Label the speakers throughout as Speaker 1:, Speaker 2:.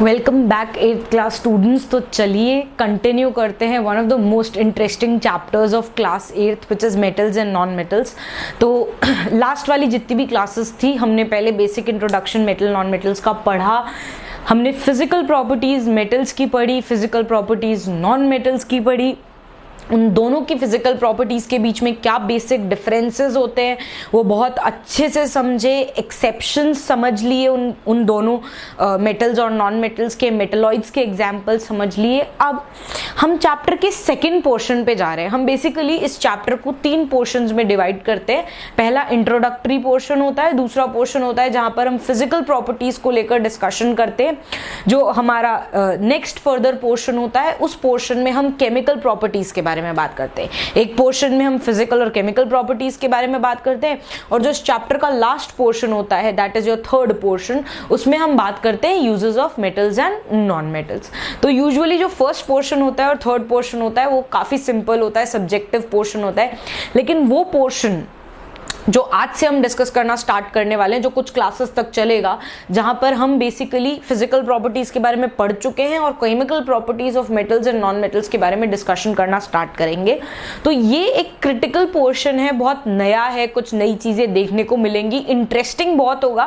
Speaker 1: Welcome back 8th class students. तो चलिए continue करते हैं one of the most interesting chapters of class 8th which is metals and non metals. तो last वाली जितनी भी क्लासेस थी हमने पहले basic introduction metal non metals का पढ़ा, हमने फिजिकल प्रॉपर्टीज़ मेटल्स की पढ़ी, फिजिकल प्रॉपर्टीज़ नॉन मेटल्स की पढ़ी, उन दोनों की फिजिकल प्रॉपर्टीज़ के बीच में क्या बेसिक डिफरेंसेस होते हैं वो बहुत अच्छे से समझे, एक्सेप्शंस समझ लिए उन दोनों मेटल्स और नॉन मेटल्स के, मेटलॉइड्स के एग्जाम्पल समझ लिए। अब हम चैप्टर के सेकेंड पोर्शन पे जा रहे हैं। हम बेसिकली इस चैप्टर को 3 पोर्शंस में डिवाइड करते हैं। पहला इंट्रोडक्टरी पोर्शन होता है, दूसरा पोर्शन होता है जहां पर हम फिजिकल प्रॉपर्टीज़ को लेकर डिस्कशन करते हैं। जो हमारा नेक्स्ट फर्दर पोर्शन होता है उस पोर्शन में हम केमिकल प्रॉपर्टीज़ के बारे में बात करते हैं। एक पोर्शन में हम फिजिकल और केमिकल प्रॉपर्टीज के बारे में बात करते हैं और जो इस चैप्टर का लास्ट पोर्शन होता है that is your third portion, उसमें हम बात करते हैं uses of metals and non metals. तो यूजुअली जो फर्स्ट पोर्शन होता है और थर्ड पोर्शन होता है वो काफी सिंपल होता है, सब्जेक्टिव पोर्शन होता है, लेकिन वो पोर्शन जो आज से हम डिस्कस करना स्टार्ट करने वाले हैं, जो कुछ क्लासेस तक चलेगा, जहां पर हम बेसिकली फिजिकल प्रॉपर्टीज के बारे में पढ़ चुके हैं और chemical properties of metals and non metals के बारे में डिस्कशन करना स्टार्ट करेंगे। तो ये एक क्रिटिकल पोर्शन है, बहुत नया है, कुछ नई चीजें देखने को मिलेंगी, इंटरेस्टिंग बहुत होगा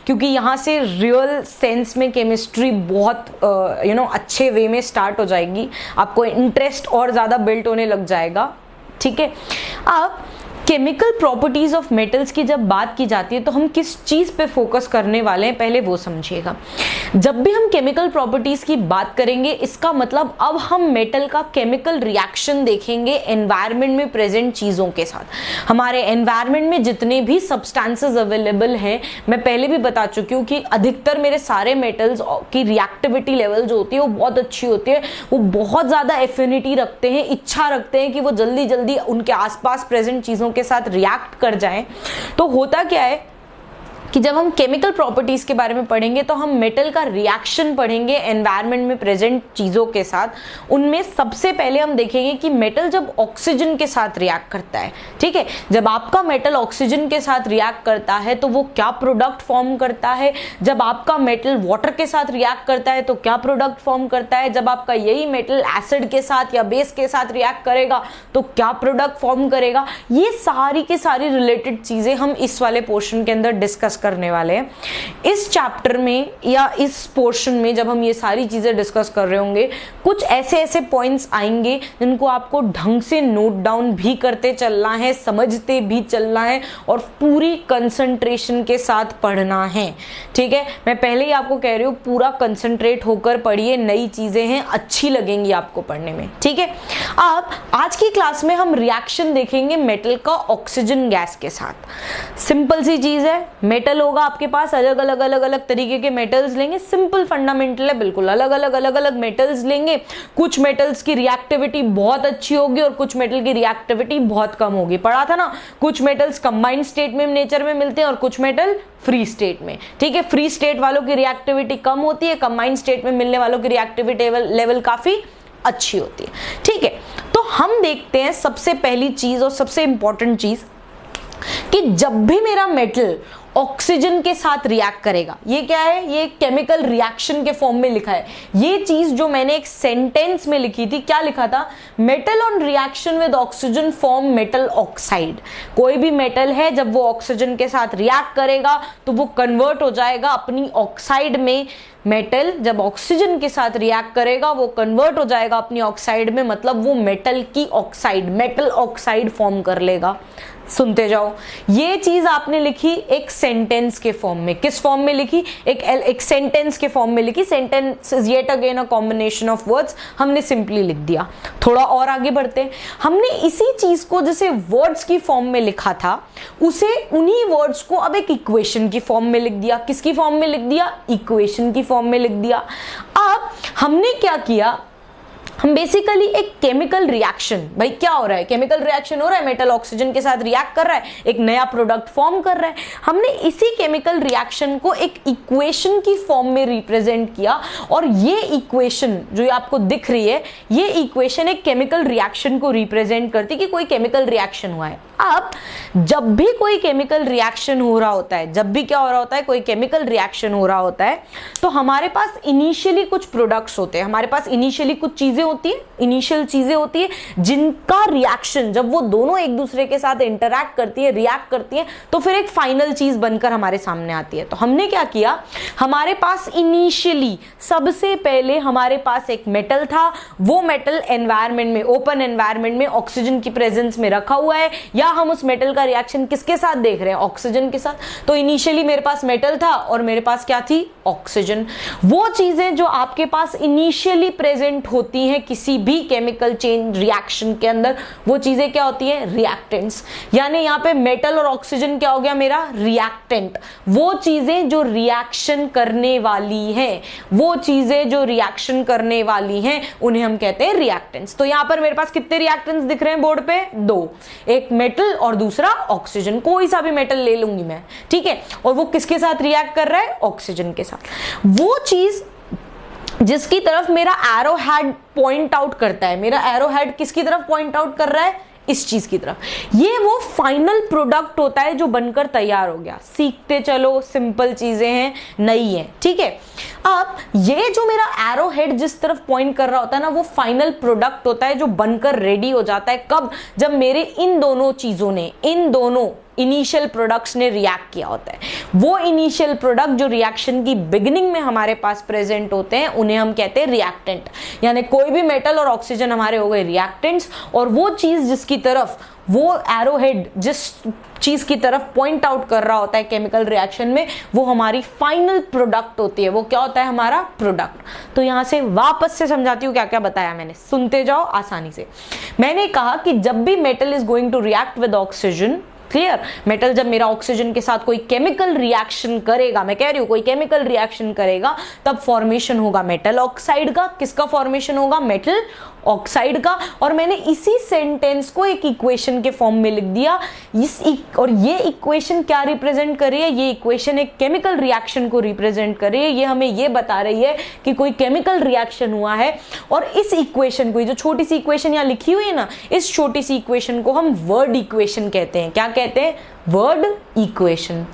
Speaker 1: क्योंकि यहाँ से रियल सेंस में केमिस्ट्री बहुत अच्छे वे में स्टार्ट हो जाएगी, आपको इंटरेस्ट और ज्यादा बिल्ड होने लग जाएगा। ठीक है, अब केमिकल प्रॉपर्टीज ऑफ मेटल्स की जब बात की जाती है तो हम किस चीज पे फोकस करने वाले हैं पहले वो समझिएगा। जब भी हम केमिकल प्रॉपर्टीज की बात करेंगे इसका मतलब अब हम मेटल का केमिकल रिएक्शन देखेंगे एनवायरनमेंट में प्रेजेंट चीजों के साथ। हमारे एनवायरनमेंट में जितने भी सब्सटेंसेस अवेलेबल हैं, मैं पहले भी बता चुकी हूँ कि अधिकतर मेरे सारे मेटल्स की रिएक्टिविटी लेवल जो होती है वो बहुत अच्छी होती है, वो बहुत ज्यादा एफिनिटी रखते हैं, इच्छा रखते हैं कि वो जल्दी जल्दी उनके आसपास प्रेजेंट चीजों के साथ रिएक्ट कर जाएं। तो होता क्या है कि जब हम केमिकल प्रॉपर्टीज के बारे में पढ़ेंगे तो हम मेटल का रिएक्शन पढ़ेंगे एनवायरनमेंट में प्रेजेंट चीजों के साथ। उनमें सबसे पहले हम देखेंगे कि मेटल जब ऑक्सीजन के साथ रिएक्ट करता है, ठीक है, जब आपका मेटल ऑक्सीजन के साथ रिएक्ट करता है तो वो क्या प्रोडक्ट फॉर्म करता है, जब आपका मेटल वाटर के साथ रिएक्ट करता है तो क्या प्रोडक्ट फॉर्म करता है, जब आपका यही मेटल एसिड के साथ या बेस के साथ रिएक्ट करेगा तो क्या प्रोडक्ट फॉर्म करेगा। ये सारी की सारी रिलेटेड चीजें हम इस वाले पोर्शन के अंदर डिस्कस करने वाले हैं। इस चैप्टर में या इस पोर्शन में जब हम ये सारी चीजें डिस्कस कर रहे होंगे कुछ ऐसे ऐसे पॉइंट्स आएंगे जिनको आपको ढंग से नोट डाउन भी करते चलना है, समझते भी चलना है और पूरी कंसंट्रेशन के साथ पढ़ना है। ठीक है, मैं पहले ही आपको कह रही हूँ पूरा कंसंट्रेट होकर पढ़िए, नई चीजें हैं, अच्छी लगेंगी आपको पढ़ने में। ठीक है, अब आज की क्लास में हम रिएक्शन देखेंगे मेटल का ऑक्सीजन गैस के साथ। सिंपल सी चीज है, मेटल होगा आपके पास, अलग अलग तरीके के मेटल्स लेंगे, सिंपल फंडामेंटल है बिल्कुल, अलग अलग मेटल्स लेंगे। कुछ मेटल्स की रिएक्टिविटी बहुत अच्छी होगी और कुछ मेटल की रिएक्टिविटी बहुत कम होगी। पढ़ा था ना, कुछ मेटल्स कंबाइंड स्टेट में नेचर में मिलते हैं और कुछ मेटल फ्री स्टेट में। ठीक है, फ्री स्टेट वालों की रिएक्टिविटी कम होती है, कंबाइंड स्टेट में मिलने वालों की रिएक्टिविटी लेवल काफी अच्छी होती है। ठीक है, तो हम देखते हैं सबसे पहली चीज और सबसे इंपॉर्टेंट चीज कि जब भी मेरा मेटल ऑक्सीजन के साथ रिएक्ट करेगा, ये क्या है, ये केमिकल रिएक्शन के फॉर्म में लिखा है। ये चीज जो मैंने एक सेंटेंस में लिखी थी, क्या लिखा था, metal on reaction with oxygen form metal oxide. कोई भी मेटल है जब वो ऑक्सीजन के साथ रिएक्ट करेगा तो वो कन्वर्ट हो जाएगा अपनी ऑक्साइड में। मेटल जब ऑक्सीजन के साथ रिएक्ट करेगा वो कन्वर्ट हो जाएगा अपनी ऑक्साइड में, मतलब वो मेटल की ऑक्साइड, मेटल ऑक्साइड फॉर्म कर लेगा। सुनते जाओ, ये चीज आपने लिखी एक सेंटेंस के फॉर्म में। किस फॉर्म में लिखी, एक सेंटेंस के फॉर्म में लिखी। Sentence is yet again a combination of words, हमने सिंपली लिख दिया। थोड़ा और आगे बढ़ते हैं, हमने इसी चीज को जैसे वर्ड्स की फॉर्म में लिखा था उसे उन्हीं वर्ड्स को अब एक इक्वेशन की फॉर्म में लिख दिया। किसकी फॉर्म में लिख दिया, इक्वेशन की फॉर्म में लिख दिया। अब हमने क्या किया, हम बेसिकली एक केमिकल रिएक्शन, भाई क्या हो रहा है, केमिकल रिएक्शन हो रहा है, मेटल ऑक्सीजन के साथ रिएक्ट कर रहा है, एक नया प्रोडक्ट फॉर्म कर रहा है। हमने इसी केमिकल रिएक्शन को एक इक्वेशन की फॉर्म में रिप्रेजेंट किया, और ये इक्वेशन जो आपको दिख रही है, ये इक्वेशन एक केमिकल रिएक्शन को रिप्रेजेंट करती है कि कोई केमिकल रिएक्शन हुआ है। अब जब भी कोई केमिकल रिएक्शन हो रहा होता है, जब भी क्या हो रहा होता है, कोई केमिकल रिएक्शन हो रहा होता है, तो हमारे पास इनिशियली कुछ प्रोडक्ट्स होते हैं, हमारे पास इनिशियली कुछ चीजें होती है, इनिशियल चीजें होती है, जिनका रिएक्शन जब वो दोनों एक दूसरे के साथ इंटरैक्ट करती है, रिएक्ट करती है, तो फिर एक फाइनल चीज बनकर हमारे सामने आती है। तो हमने क्या किया, हमारे पास इनिशियली सबसे पहले हमारे पास एक मेटल था, वो मेटल एनवायरमेंट में, ओपन एनवायरमेंट में ऑक्सीजन की प्रेजेंस में रखा हुआ है, या हम उस मेटल का रिएक्शन किसके साथ देख रहे हैं, ऑक्सीजन के साथ। तो इनिशियली मेरे पास मेटल था और मेरे पास क्या थी, ऑक्सीजन। वो चीजें जो आपके पास इनिशियली प्रेजेंट होती हैं किसी भी केमिकल चेंज रिएक्शन के अंदर, वो चीजें क्या होती है, रिएक्टेंट्स। यानी यहाँ पे मेटल और ऑक्सीजन क्या हो गया मेरा, रिएक्टेंट। वो चीजें जो रिएक्शन करने वाली हैं, वो चीजें जो रिएक्शन करने वाली हैं, उन्हें हम कहते हैं रिएक्टेंट्स। तो यहाँ पर मेरे पास कितने रिएक्टेंट्स दिख रहे हैं बोर्ड पे, दो, एक मेटल और दूसरा ऑक्सीजन। कोई सा भी मेटल ले लूंगी मैं, ठीक है, और वो किसके साथ रिएक्ट कर रहा है, ऑक्सीजन के साथ। वो चीज जिसकी तरफ मेरा एरो हेड पॉइंट आउट करता है, मेरा एरो हेड किसकी तरफ पॉइंट आउट कर रहा है, इस चीज की तरफ, ये वो फाइनल प्रोडक्ट होता है जो बनकर तैयार हो गया। सीखते चलो, सिंपल चीजें हैं, नहीं है, ठीक है। अब ये जो मेरा एरो हेड जिस तरफ पॉइंट कर रहा होता है ना, वो फाइनल प्रोडक्ट होता है जो बनकर रेडी हो जाता है। कब, जब मेरे इन दोनों चीजों ने, इन दोनों इनिशियल प्रोडक्ट्स ने रिएक्ट किया होता है। वो इनिशियल प्रोडक्ट जो रिएक्शन की बिगिनिंग में हमारे पास प्रेजेंट होते हैं, उन्हें हम कहते हैं रिएक्टेंट। यानी कोई भी मेटल और ऑक्सीजन हमारे हो गए रिएक्टेंट्स, और वो चीज जिसकी तरफ वो एरो हेड जिस चीज की तरफ पॉइंट आउट कर रहा होता है केमिकल रिएक्शन में, वो हमारी फाइनल प्रोडक्ट होती है। वो क्या होता है, हमारा प्रोडक्ट। तो यहां से वापस से समझाती हूं क्या क्या बताया मैंने, सुनते जाओ आसानी से। मैंने कहा कि जब भी metal is going to react with oxygen, clear, metal जब मेरा ऑक्सीजन के साथ कोई केमिकल रिएक्शन करेगा, मैं कह रही हूं कोई केमिकल रिएक्शन करेगा, तब फॉर्मेशन होगा मेटल ऑक्साइड का। किसका फॉर्मेशन होगा, मेटल ऑक्साइड का। और मैंने इसी सेंटेंस को एक इक्वेशन के फॉर्म में लिख दिया। और ये इक्वेशन क्या रिप्रेजेंट कर रही है, ये इक्वेशन एक केमिकल रिएक्शन को रिप्रेजेंट कर रही है। ये हमें ये बता रही है कि कोई केमिकल रिएक्शन हुआ है, और इस इक्वेशन को, जो छोटी सी इक्वेशन यहाँ लिखी हुई है ना, इस छोटी सी इक्वेशन को हम वर्ड इक्वेशन कहते हैं। क्या कहते हैं, वर्ड इक्वेशन।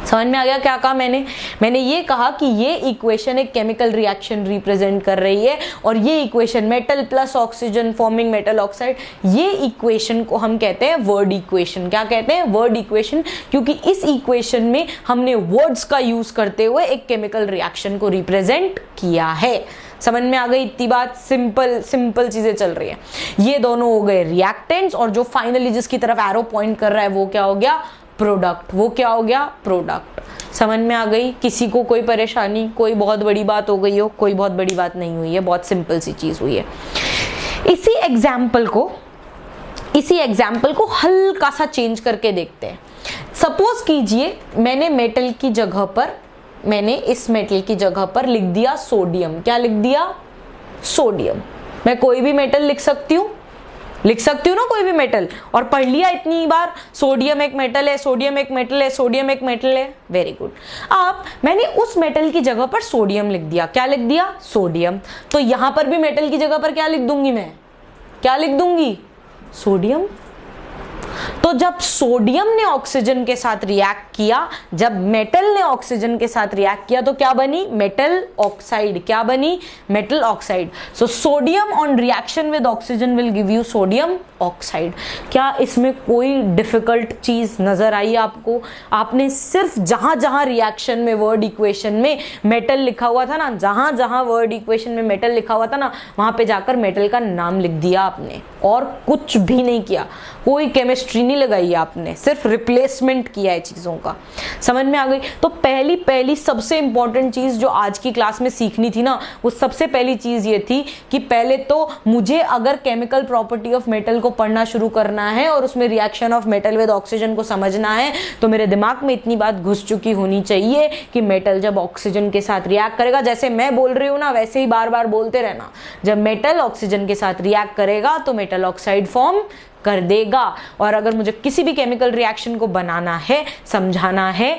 Speaker 1: समझ में आ गया क्या कहा मैंने ये कहा कि ये इक्वेशन एक केमिकल रिएक्शन रिप्रेजेंट कर रही है, और ये equation metal plus oxygen forming metal oxide, ये इक्वेशन को हम कहते हैं वर्ड इक्वेशन। क्या कहते हैं, वर्ड इक्वेशन, क्योंकि इस इक्वेशन में हमने वर्ड्स का यूज करते हुए एक केमिकल रिएक्शन को रिप्रेजेंट किया है। समझ में आ गई इतनी बात, सिंपल चीजें चल रही है। ये दोनों हो गए रिएक्टेंट्स, और जो फाइनली जिसकी तरफ एरो पॉइंट कर रहा है वो क्या हो गया, प्रोडक्ट। वो क्या हो गया, प्रोडक्ट। समझ में आ गई, किसी को कोई परेशानी, कोई बहुत बड़ी बात हो गई हो, कोई बहुत बड़ी बात नहीं हुई है, बहुत सिंपल सी चीज हुई है। इसी एग्जाम्पल को हल्का सा चेंज करके देखते हैं। सपोज कीजिए मैंने इस मेटल की जगह पर लिख दिया सोडियम। क्या लिख दिया, सोडियम। मैं कोई भी मेटल लिख सकती हूँ ना, कोई भी मेटल, और पढ़ लिया इतनी बार, सोडियम एक मेटल है, सोडियम एक मेटल है, सोडियम एक मेटल है, वेरी गुड। अब मैंने उस मेटल की जगह पर सोडियम लिख दिया। क्या लिख दिया, सोडियम। तो यहां पर भी मेटल की जगह पर क्या लिख दूंगी मैं, क्या लिख दूंगी, सोडियम। तो जब सोडियम ने ऑक्सीजन के साथ रिएक्ट किया, जब मेटल ने ऑक्सीजन के साथ रिएक्ट किया, तो क्या बनी, मेटल ऑक्साइड। क्या बनी, metal oxide. So sodium on reaction with oxygen will give you sodium oxide. क्या इसमें कोई डिफिकल्ट चीज नजर आई आपको? आपने सिर्फ जहां जहां रिएक्शन में वर्ड इक्वेशन में मेटल लिखा हुआ था ना, जहां जहां वर्ड इक्वेशन में मेटल लिखा हुआ था ना, वहां पे जाकर मेटल का नाम लिख दिया आपने, और कुछ भी नहीं किया, कोई केमिस्ट्री नहीं लगाई आपने, सिर्फ रिप्लेसमेंट किया है चीजों का। समझ में आ गई? तो पहली सबसे इंपॉर्टेंट चीज जो आज की क्लास में सीखनी थी ना, वो सबसे पहली चीज ये थी कि पहले तो मुझे अगर केमिकल प्रॉपर्टी ऑफ मेटल को पढ़ना शुरू करना है और उसमें reaction of metal with oxygen को समझना है, तो मेरे दिमाग में इतनी बात घुस चुकी होनी चाहिए कि मेटल जब ऑक्सीजन के साथ रिएक्ट करेगा, जैसे मैं बोल रही हूं ना वैसे ही बार बार बोलते रहना, जब मेटल ऑक्सीजन के साथ रिएक्ट करेगा तो मेटल ऑक्साइड फॉर्म कर देगा। और अगर मुझे किसी भी केमिकल रिएक्शन को बनाना है, समझाना है,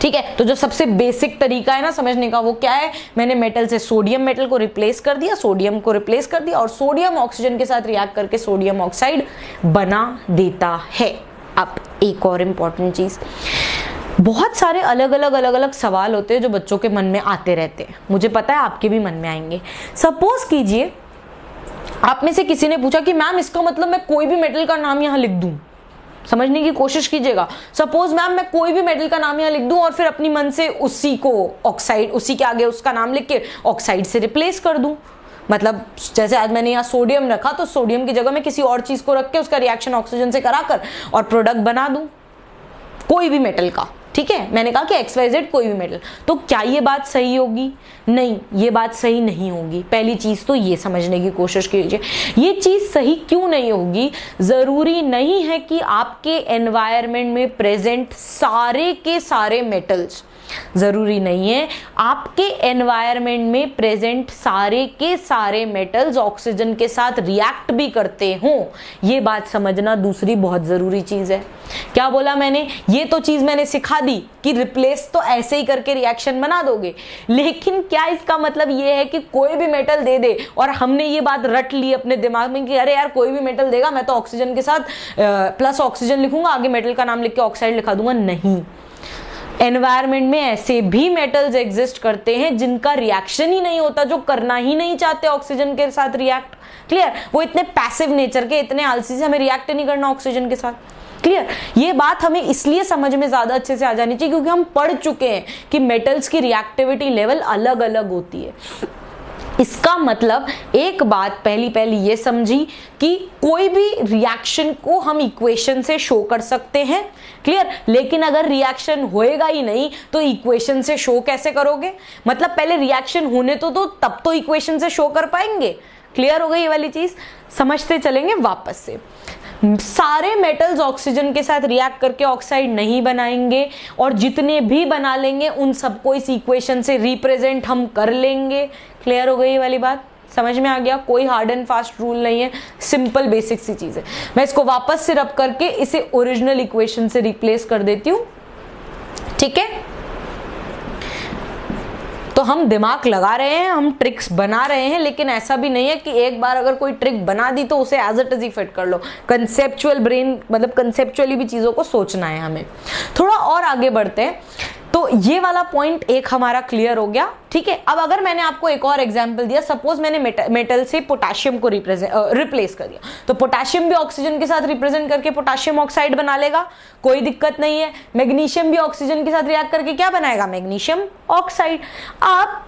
Speaker 1: ठीक है, तो जो सबसे बेसिक तरीका है ना समझने का, वो क्या है? मैंने मेटल से सोडियम मेटल को रिप्लेस कर दिया, सोडियम को रिप्लेस कर दिया और सोडियम ऑक्सीजन के साथ रिएक्ट करके सोडियम ऑक्साइड बना देता है। अब एक और इंपॉर्टेंट चीज, बहुत सारे अलग अलग सवाल होते हैं जो बच्चों के मन में आते रहते हैं, मुझे पता है आपके भी मन में आएंगे। सपोज कीजिए आप में से किसी ने पूछा कि मैम इसका मतलब मैं कोई भी मेटल का नाम यहां लिख दूं। समझने की कोशिश कीजिएगा। सपोज मैम मैं कोई भी मेटल का नाम यहां लिख दूं और फिर अपनी मन से उसी को ऑक्साइड, उसी के आगे उसका नाम लिख के ऑक्साइड से रिप्लेस कर दूं। मतलब जैसे आज मैंने यहाँ सोडियम रखा तो सोडियम की जगह में किसी और चीज को रख के उसका रिएक्शन ऑक्सीजन से कराकर और प्रोडक्ट बना दूं कोई भी मेटल का। ठीक है, मैंने कहा कि XYZ कोई भी मेटल। तो क्या ये बात सही होगी? नहीं, ये बात सही नहीं होगी। पहली चीज तो ये समझने की कोशिश कीजिए, ये चीज सही क्यों नहीं होगी। जरूरी नहीं है कि आपके एनवायरनमेंट में प्रेजेंट सारे के सारे मेटल्स, जरूरी नहीं है आपके एनवायरनमेंट में प्रेजेंट सारे के सारे मेटल्स ऑक्सीजन के साथ रिएक्ट भी करते हों। ये बात समझना दूसरी बहुत जरूरी चीज है। क्या बोला मैंने? ये तो चीज मैंने सिखा दी कि रिप्लेस तो ऐसे ही करके रिएक्शन बना दोगे, लेकिन क्या इसका मतलब ये है कि कोई भी मेटल दे दे और हमने ये बात रट ली अपने दिमाग में कि अरे यार कोई भी मेटल देगा मैं तो ऑक्सीजन के साथ प्लस ऑक्सीजन लिखूंगा, आगे मेटल का नाम लिख के ऑक्साइड लिखा दूंगा? नहीं, एनवायरनमेंट में ऐसे भी मेटल्स एग्जिस्ट करते हैं जिनका रिएक्शन ही नहीं होता, जो करना ही नहीं चाहते ऑक्सीजन के साथ रिएक्ट। क्लियर? वो इतने पैसिव नेचर के, इतने आलसी से, हमें रिएक्ट नहीं करना ऑक्सीजन के साथ। क्लियर? ये बात हमें इसलिए समझ में ज्यादा अच्छे से आ जानी चाहिए क्योंकि हम पढ़ चुके हैं कि मेटल्स की रिएक्टिविटी लेवल अलग अलग होती है। इसका मतलब एक बात पहली ये समझी कि कोई भी रिएक्शन को हम इक्वेशन से शो कर सकते हैं। क्लियर? लेकिन अगर रिएक्शन होएगा ही नहीं तो इक्वेशन से शो कैसे करोगे? मतलब पहले रिएक्शन होने तो दो, तब तो इक्वेशन से शो कर पाएंगे। क्लियर हो गई ये वाली चीज? समझते चलेंगे वापस से। सारे मेटल्स ऑक्सीजन के साथ रिएक्ट करके ऑक्साइड नहीं बनाएंगे और जितने भी बना लेंगे उन सबको इस इक्वेशन से रिप्रेजेंट हम कर लेंगे। क्लियर हो गई ये वाली बात? समझ में आ गया? कोई हार्ड एंड फास्ट रूल नहीं है, सिंपल बेसिक सी चीज है। मैं इसको वापस से रब करके इसे ओरिजिनल इक्वेशन से रिप्लेस कर देती हूं। ठीक है, तो हम दिमाग लगा रहे हैं, हम ट्रिक्स बना रहे हैं, लेकिन ऐसा भी नहीं है कि एक बार अगर कोई ट्रिक बना दी तो उसे एज इट इज ही फिट कर लो। कंसेप्चुअल ब्रेन, मतलब कंसेप्चुअली भी चीजों को सोचना है हमें। थोड़ा और आगे बढ़ते हैं। तो ये वाला पॉइंट एक हमारा क्लियर हो गया। ठीक है, अब अगर मैंने आपको एक और एग्जांपल दिया, सपोज मैंने मेटल से पोटेशियम को रिप्लेस कर दिया, तो पोटेशियम भी ऑक्सीजन के साथ रिप्रेजेंट करके पोटेशियम ऑक्साइड बना लेगा, कोई दिक्कत नहीं है। मैग्नीशियम भी ऑक्सीजन के साथ रिएक्ट करके क्या बनाएगा? Magnesium oxide. अब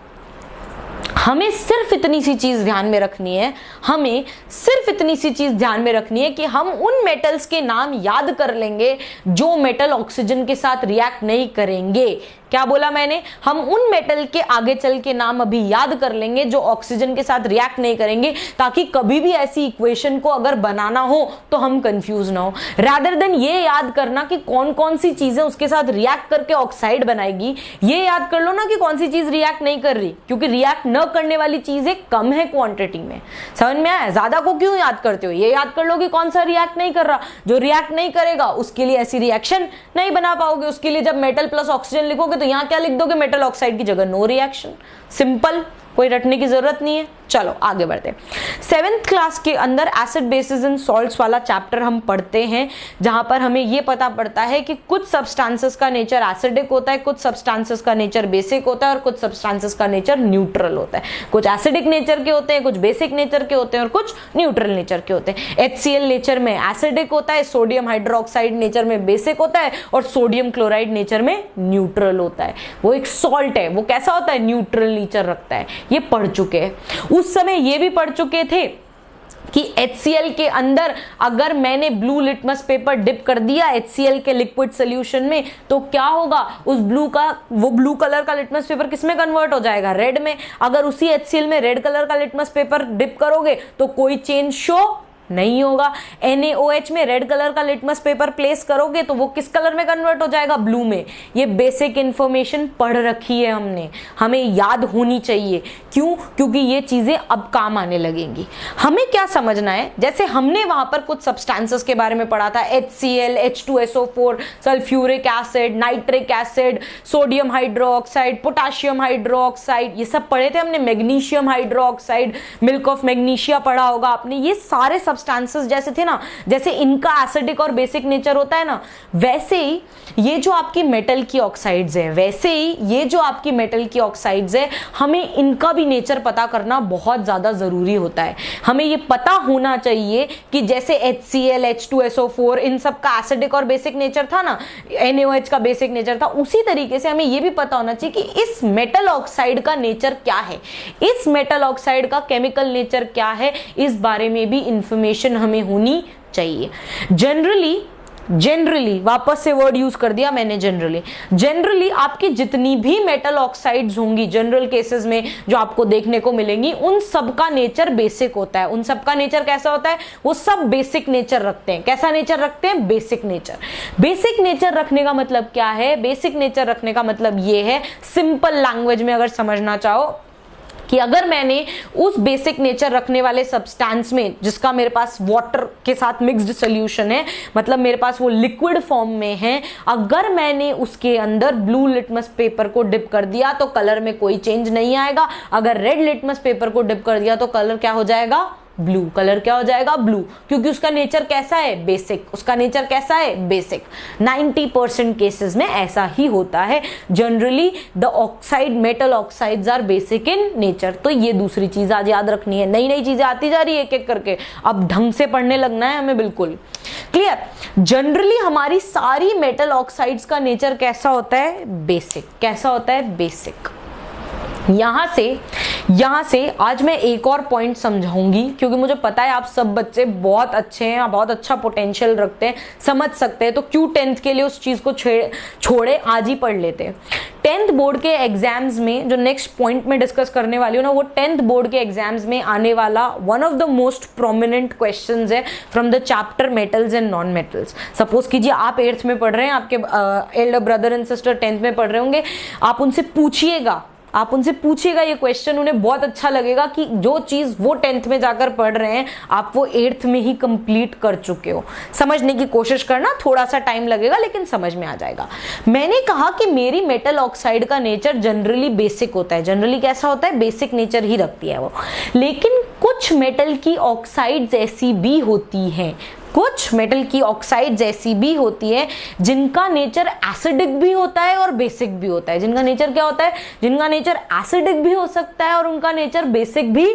Speaker 1: हमें सिर्फ इतनी सी चीज ध्यान में रखनी है, हमें सिर्फ इतनी सी चीज ध्यान में रखनी है कि हम उन मेटल्स के नाम याद कर लेंगे जो मेटल ऑक्सीजन के साथ रिएक्ट नहीं करेंगे। क्या बोला मैंने? हम उन मेटल के आगे चल के नाम अभी याद कर लेंगे जो ऑक्सीजन के साथ रिएक्ट नहीं करेंगे, ताकि कभी भी ऐसी इक्वेशन को अगर बनाना हो तो हम कंफ्यूज ना हो। रादर देन ये याद करना कि कौन कौन सी चीजें उसके साथ रिएक्ट करके ऑक्साइड बनाएगी, ये याद कर लो ना कि कौन सी चीज रिएक्ट नहीं कर रही, क्योंकि रिएक्ट न करने वाली चीजें कम है क्वांटिटी में। समझ में आया? ज्यादा को क्यों याद करते हो? ये याद कर लो कि कौन सा रिएक्ट नहीं कर रहा। जो रिएक्ट नहीं करेगा उसके लिए ऐसी रिएक्शन नहीं बना पाओगे। उसके लिए जब मेटल प्लस ऑक्सीजन लिखोगे तो यहां क्या लिख दोगे? मेटल ऑक्साइड की जगह नो रिएक्शन। सिंपल, कोई रटने की जरूरत नहीं है। चलो आगे बढ़ते हैं। 7th क्लास के अंदर एसिड बेसिस एंड सॉल्ट्स वाला चैप्टर हम पढ़ते हैं, जहां पर हमें यह पता पड़ता है कि कुछ सब्सटेंसेस का नेचर एसिडिक होता है, कुछ सब्सटेंसेस का नेचर बेसिक होता है और कुछ सब्सटेंसेस का नेचर न्यूट्रल होता है। कुछ एसिडिक नेचर के होते हैं, कुछ बेसिक नेचर के होते हैं और कुछ न्यूट्रल नेचर के होते हैं। HCl नेचर में एसिडिक होता है, सोडियम हाइड्रोक्साइड नेचर में बेसिक होता है और सोडियम क्लोराइड नेचर में न्यूट्रल होता है। वो एक सॉल्ट है, वो कैसा होता है? न्यूट्रल नेचर रखता है। ये पढ़ चुके हैं। उस समय ये भी पढ़ चुके थे कि HCl के अंदर अगर मैंने ब्लू लिटमस पेपर डिप कर दिया HCl के लिक्विड सोल्यूशन में, तो क्या होगा, उस वो ब्लू कलर का लिटमस पेपर किस में कन्वर्ट हो जाएगा, रेड में। अगर उसी HCl में रेड कलर का लिटमस पेपर डिप करोगे तो कोई चेंज शो नहीं होगा। NaOH में रेड कलर का लिटमस पेपर प्लेस करोगे तो वो किस कलर में कन्वर्ट हो जाएगा, ब्लू में। ये बेसिक इंफॉर्मेशन पढ़ रखी है हमने, हमें याद होनी चाहिए। क्यों? क्योंकि ये चीजें अब काम आने लगेंगी। हमें क्या समझना है, जैसे हमने वहां पर कुछ सब्सटेंसेस के बारे में पढ़ा था, HCl, H2SO4, sulphuric acid, nitric acid, sodium hydroxide, potassium hydroxide, ये सब पढ़े थे हमने। Magnesium hydroxide, milk of magnesia पढ़ा होगा आपने। ये सारे सब्सटेंसेस जैसे थे ना, जैसे इनका एसिडिक और बेसिक नेचर होता है ना, वैसे ही ये जो आपकी मेटल की ऑक्साइड्स है, वैसे ही ये जो आपकी मेटल की ऑक्साइड्स है, हमें इनका भी नेचर पता करना बहुत ज्यादा जरूरी होता है। हमें ये पता होना चाहिए कि जैसे HCl, H2SO4, इन सब का एसिडिक और बेसिक नेचर था ना, NaOH का बेसिक नेचर था, उसी तरीके से हमें ये भी पता होना चाहिए कि इस मेटल ऑक्साइड का नेचर क्या है, इस मेटल ऑक्साइड का केमिकल नेचर क्या है, इस बारे में भी इंफॉर्मेशन हमें होनी चाहिए। जनरली वापस से वर्ड यूज कर दिया मैंने, जनरली आपकी जितनी भी मेटल ऑक्साइड्स होंगी जनरल केसेस में जो आपको देखने को मिलेंगी, उन सब का नेचर बेसिक होता है। उन सब का नेचर कैसा होता है, वो सब बेसिक नेचर रखते हैं। कैसा नेचर रखते हैं, बेसिक नेचर। बेसिक नेचर रखने का मतलब क्या है, बेसिक नेचर रखने का मतलब ये है, सिंपल लैंग्वेज में अगर समझना चाहो, कि अगर मैंने उस बेसिक नेचर रखने वाले सब्सटेंस में, जिसका मेरे पास वाटर के साथ मिक्स्ड सोल्यूशन है, मतलब मेरे पास वो लिक्विड फॉर्म में है, अगर मैंने उसके अंदर ब्लू लिटमस पेपर को डिप कर दिया तो कलर में कोई चेंज नहीं आएगा। अगर रेड लिटमस पेपर को डिप कर दिया तो कलर क्या हो जाएगा, ब्लू। कलर क्या हो जाएगा, ब्लू, क्योंकि उसका नेचर कैसा है, बेसिक। उसका नेचर कैसा है, बेसिक। 90% केसेस में ऐसा ही होता है। Generally the oxide, metal oxides are basic in nature. तो ये दूसरी चीज आज याद रखनी है। नई नई चीजें आती जा रही है एक एक करके, अब ढंग से पढ़ने लगना है हमें, बिल्कुल क्लियर। जनरली हमारी सारी मेटल ऑक्साइड्स का नेचर कैसा होता है, बेसिक। कैसा होता है, बेसिक। यहां से आज मैं एक और पॉइंट समझाऊंगी, क्योंकि मुझे पता है आप सब बच्चे बहुत अच्छे हैं, बहुत अच्छा पोटेंशियल रखते हैं, समझ सकते हैं, तो क्यों 10th के लिए उस चीज को छोड़े, आज ही पढ़ लेते हैं। 10th बोर्ड के एग्जाम्स में जो नेक्स्ट पॉइंट में डिस्कस करने वाली हूँ ना, वो 10th बोर्ड के एग्जाम्स में आने वाला one of the most prominent questions है from the chapter metals and non metals. Suppose कीजिए आप 8th में पढ़ रहे हैं, आपके Elder brother and sister 10th में पढ़ रहे होंगे, आप उनसे पूछिएगा ये क्वेश्चन, उन्हें बहुत अच्छा लगेगा कि जो चीज वो 10th में जाकर पढ़ रहे हैं आप वो 8th में ही कंप्लीट कर चुके हो। समझने की कोशिश करना, थोड़ा सा टाइम लगेगा लेकिन समझ में आ जाएगा। मैंने कहा कि मेरी मेटल ऑक्साइड का नेचर जनरली बेसिक होता है। जनरली कैसा होता है, बेसिक नेचर ही रखती है वो। लेकिन कुछ मेटल की ऑक्साइड्स ऐसी भी होती हैं, कुछ मेटल की ऑक्साइड्स ऐसी भी होती है जिनका नेचर एसिडिक भी होता है और बेसिक भी होता है। जिनका नेचर क्या होता है, जिनका नेचर एसिडिक भी हो सकता है और उनका नेचर बेसिक भी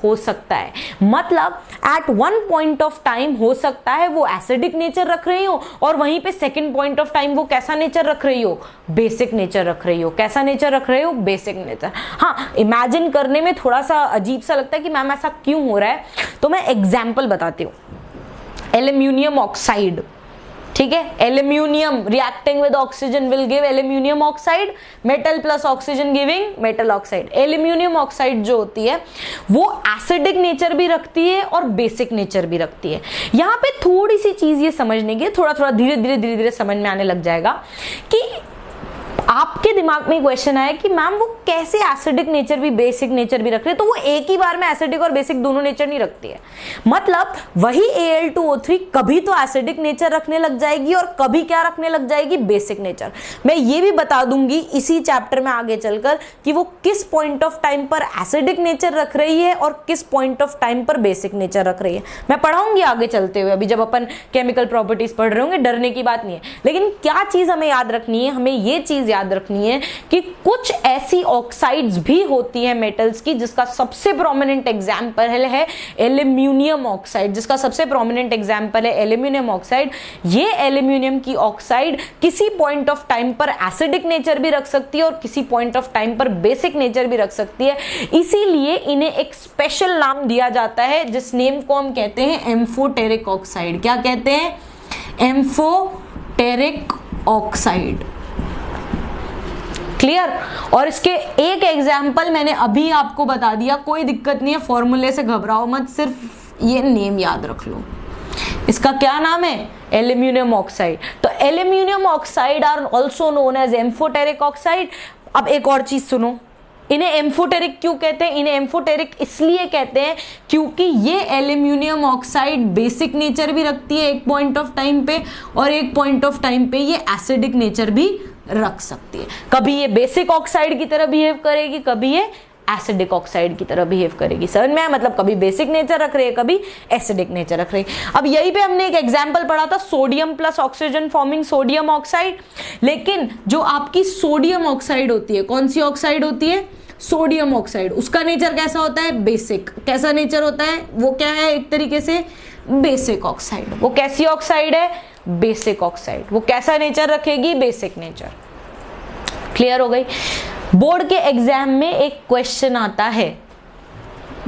Speaker 1: हो सकता है। मतलब at one point of time हो सकता है वो एसिडिक नेचर रख रही हो और वहीं पे सेकंड पॉइंट ऑफ टाइम वो कैसा नेचर रख रही हो, बेसिक नेचर रख रही हो। कैसा नेचर रख रही हो, बेसिक नेचर। हाँ, इमेजिन करने में थोड़ा सा अजीब सा लगता है कि मैम ऐसा क्यों हो रहा है, तो मैं एग्जाम्पल बताती हूँ। एल्यूमिनियम ऑक्साइड, ठीक है, aluminium reacting with oxygen will give aluminium oxide, metal plus oxygen giving metal oxide. Aluminium oxide जो होती है वो एसिडिक नेचर भी रखती है और बेसिक नेचर भी रखती है। यहाँ पे थोड़ी सी चीज ये समझने की, थोड़ा थोड़ा धीरे धीरे समझ में आने लग जाएगा कि आपके दिमाग में क्वेश्चन आया कि मैम वो कैसे एसिडिक नेचर भी बेसिक नेचर भी रख रही है, तो वो एक ही बार में एसिडिक और बेसिक दोनों नेचर नहीं रखती है। मतलब वही Al2O3 कभी तो एसिडिक नेचर रखने लग जाएगी और कभी क्या रखने लग जाएगी, बेसिक नेचर। मैं ये भी बता दूंगी इसी चैप्टर में आगे चलकर कि वो किस पॉइंट ऑफ टाइम पर एसिडिक नेचर रख रही है और किस पॉइंट ऑफ टाइम पर बेसिक नेचर रख रही है। मैं पढ़ाऊंगी आगे चलते हुए, अभी जब अपन केमिकल प्रॉपर्टीज पढ़ रहे होंगे, डरने की बात नहीं है। लेकिन क्या चीज हमें याद रखनी है, हमें ये चीज याद रखनी है कि कुछ ऐसी ऑक्साइड्स भी होती है मेटल्स की जिसका सबसे प्रोमिनेंट एग्जांपल है एल्यूमिनियम ऑक्साइड, जिसका सबसे प्रोमिनेंट एग्जांपल है एल्यूमिनियम ऑक्साइड। ये एल्यूमिनियम की ऑक्साइड किसी पॉइंट ऑफ टाइम पर एसिडिक नेचर भी रख सकती है और किसी पॉइंट ऑफ टाइम पर बेसिक नेचर भी रख सकती है, इसीलिए इन्हें एक स्पेशल नाम दिया जाता है जिस नेम को हम कहते हैं एम्फोटेरिक ऑक्साइड। क्या कहते हैं? Amphoteric oxide. क्लियर? और इसके एक एग्जाम्पल मैंने अभी आपको बता दिया, कोई दिक्कत नहीं है, फॉर्मूले से घबराओ मत, सिर्फ ये नेम याद रख लो। इसका क्या नाम है? Aluminium oxide. तो aluminium oxide are also known as amphoteric oxide. अब एक और चीज सुनो, इन्हें एम्फोटेरिक क्यों कहते हैं? इन्हें एम्फोटेरिक इसलिए कहते हैं क्योंकि ये एल्यूमिनियम ऑक्साइड बेसिक नेचर भी रखती है एक पॉइंट ऑफ टाइम पे, और एक पॉइंट ऑफ टाइम पे ये एसिडिक नेचर भी रख सकती है। कभी ये बेसिक ऑक्साइड की तरह बिहेव करेगी, कभी ये एसिडिक ऑक्साइड की तरह बिहेव करेगी। समझ में आया? मतलब कभी बेसिक नेचर रख रही है, कभी एसिडिक नेचर रख रही है। अब यहीं पे हमने एक एग्जांपल पढ़ा था, sodium plus oxygen forming sodium oxide. लेकिन जो आपकी सोडियम ऑक्साइड होती है, कौन सी ऑक्साइड होती है? Sodium oxide. उसका नेचर कैसा होता है? बेसिक। कैसा नेचर होता है? वो क्या है? एक तरीके से बेसिक ऑक्साइड। वो कैसी ऑक्साइड है? Basic oxide. वो कैसा नेचर रखेगी? Basic nature. क्लियर हो गई? बोर्ड के एग्जाम में एक क्वेश्चन आता है,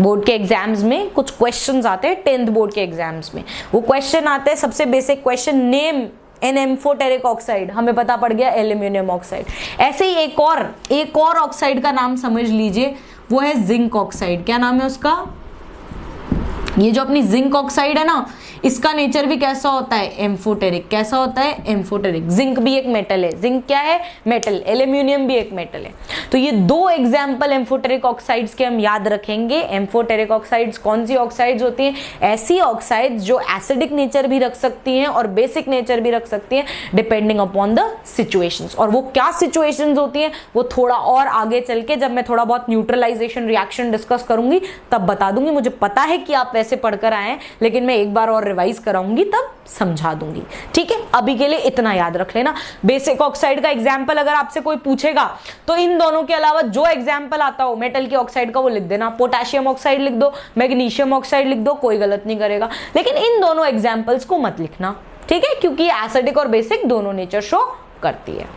Speaker 1: बोर्ड के एग्जाम्स में कुछ क्वेश्चंस आते हैं 10th बोर्ड के एग्जाम्स में। वो क्वेश्चन आते हैं, सबसे basic question, name an amphoteric oxide. हमें पता पड़ गया एल्यूमिनियम ऑक्साइड। ऐसे ही एक और ऑक्साइड का नाम समझ लीजिए, वो है जिंक ऑक्साइड। क्या नाम है उसका? ये जो अपनी जिंक ऑक्साइड है ना, इसका नेचर भी कैसा होता है? एम्फोटेरिक। कैसा होता है? एम्फोटेरिक। जिंक भी एक मेटल है। जिंक क्या है? मेटल। एल्यूमिनियम भी एक मेटल है। तो ये दो एग्जाम्पल एम्फोटेरिक ऑक्साइड्स के हम याद रखेंगे। एम्फोटेरिक ऑक्साइड्स कौन सी ऑक्साइड्स होती हैं? ऐसी ऑक्साइड्स जो एसिडिक नेचर भी रख सकती हैं और बेसिक नेचर भी रख सकती हैं, डिपेंडिंग अपॉन द सिचुएशंस। और वो क्या सिचुएशंस होती हैं वो थोड़ा और आगे चल के, जब मैं थोड़ा बहुत न्यूट्रलाइजेशन रिएक्शन डिस्कस करूंगी तब बता दूंगी। मुझे पता है कि आप वैसे पढ़कर आए हैं, लेकिन मैं एक बार और रिवाइज कराऊंगी तब समझा दूंगी। ठीक है? अभी के लिए इतना याद रख लेना। बेसिक ऑक्साइड का एग्जांपल अगर आपसे कोई पूछेगा तो इन दोनों के अलावा जो एग्जांपल आता हो मेटल की ऑक्साइड का वो लिख देना। पोटेशियम ऑक्साइड लिख दो, मैग्नीशियम ऑक्साइड लिख दो, कोई गलत नहीं करेगा। लेकिन इन दोनों एग्जांपल्स को मत लिखना, ठीक है? क्योंकि एसिडिक और बेसिक दोनों नेचर शो करती है।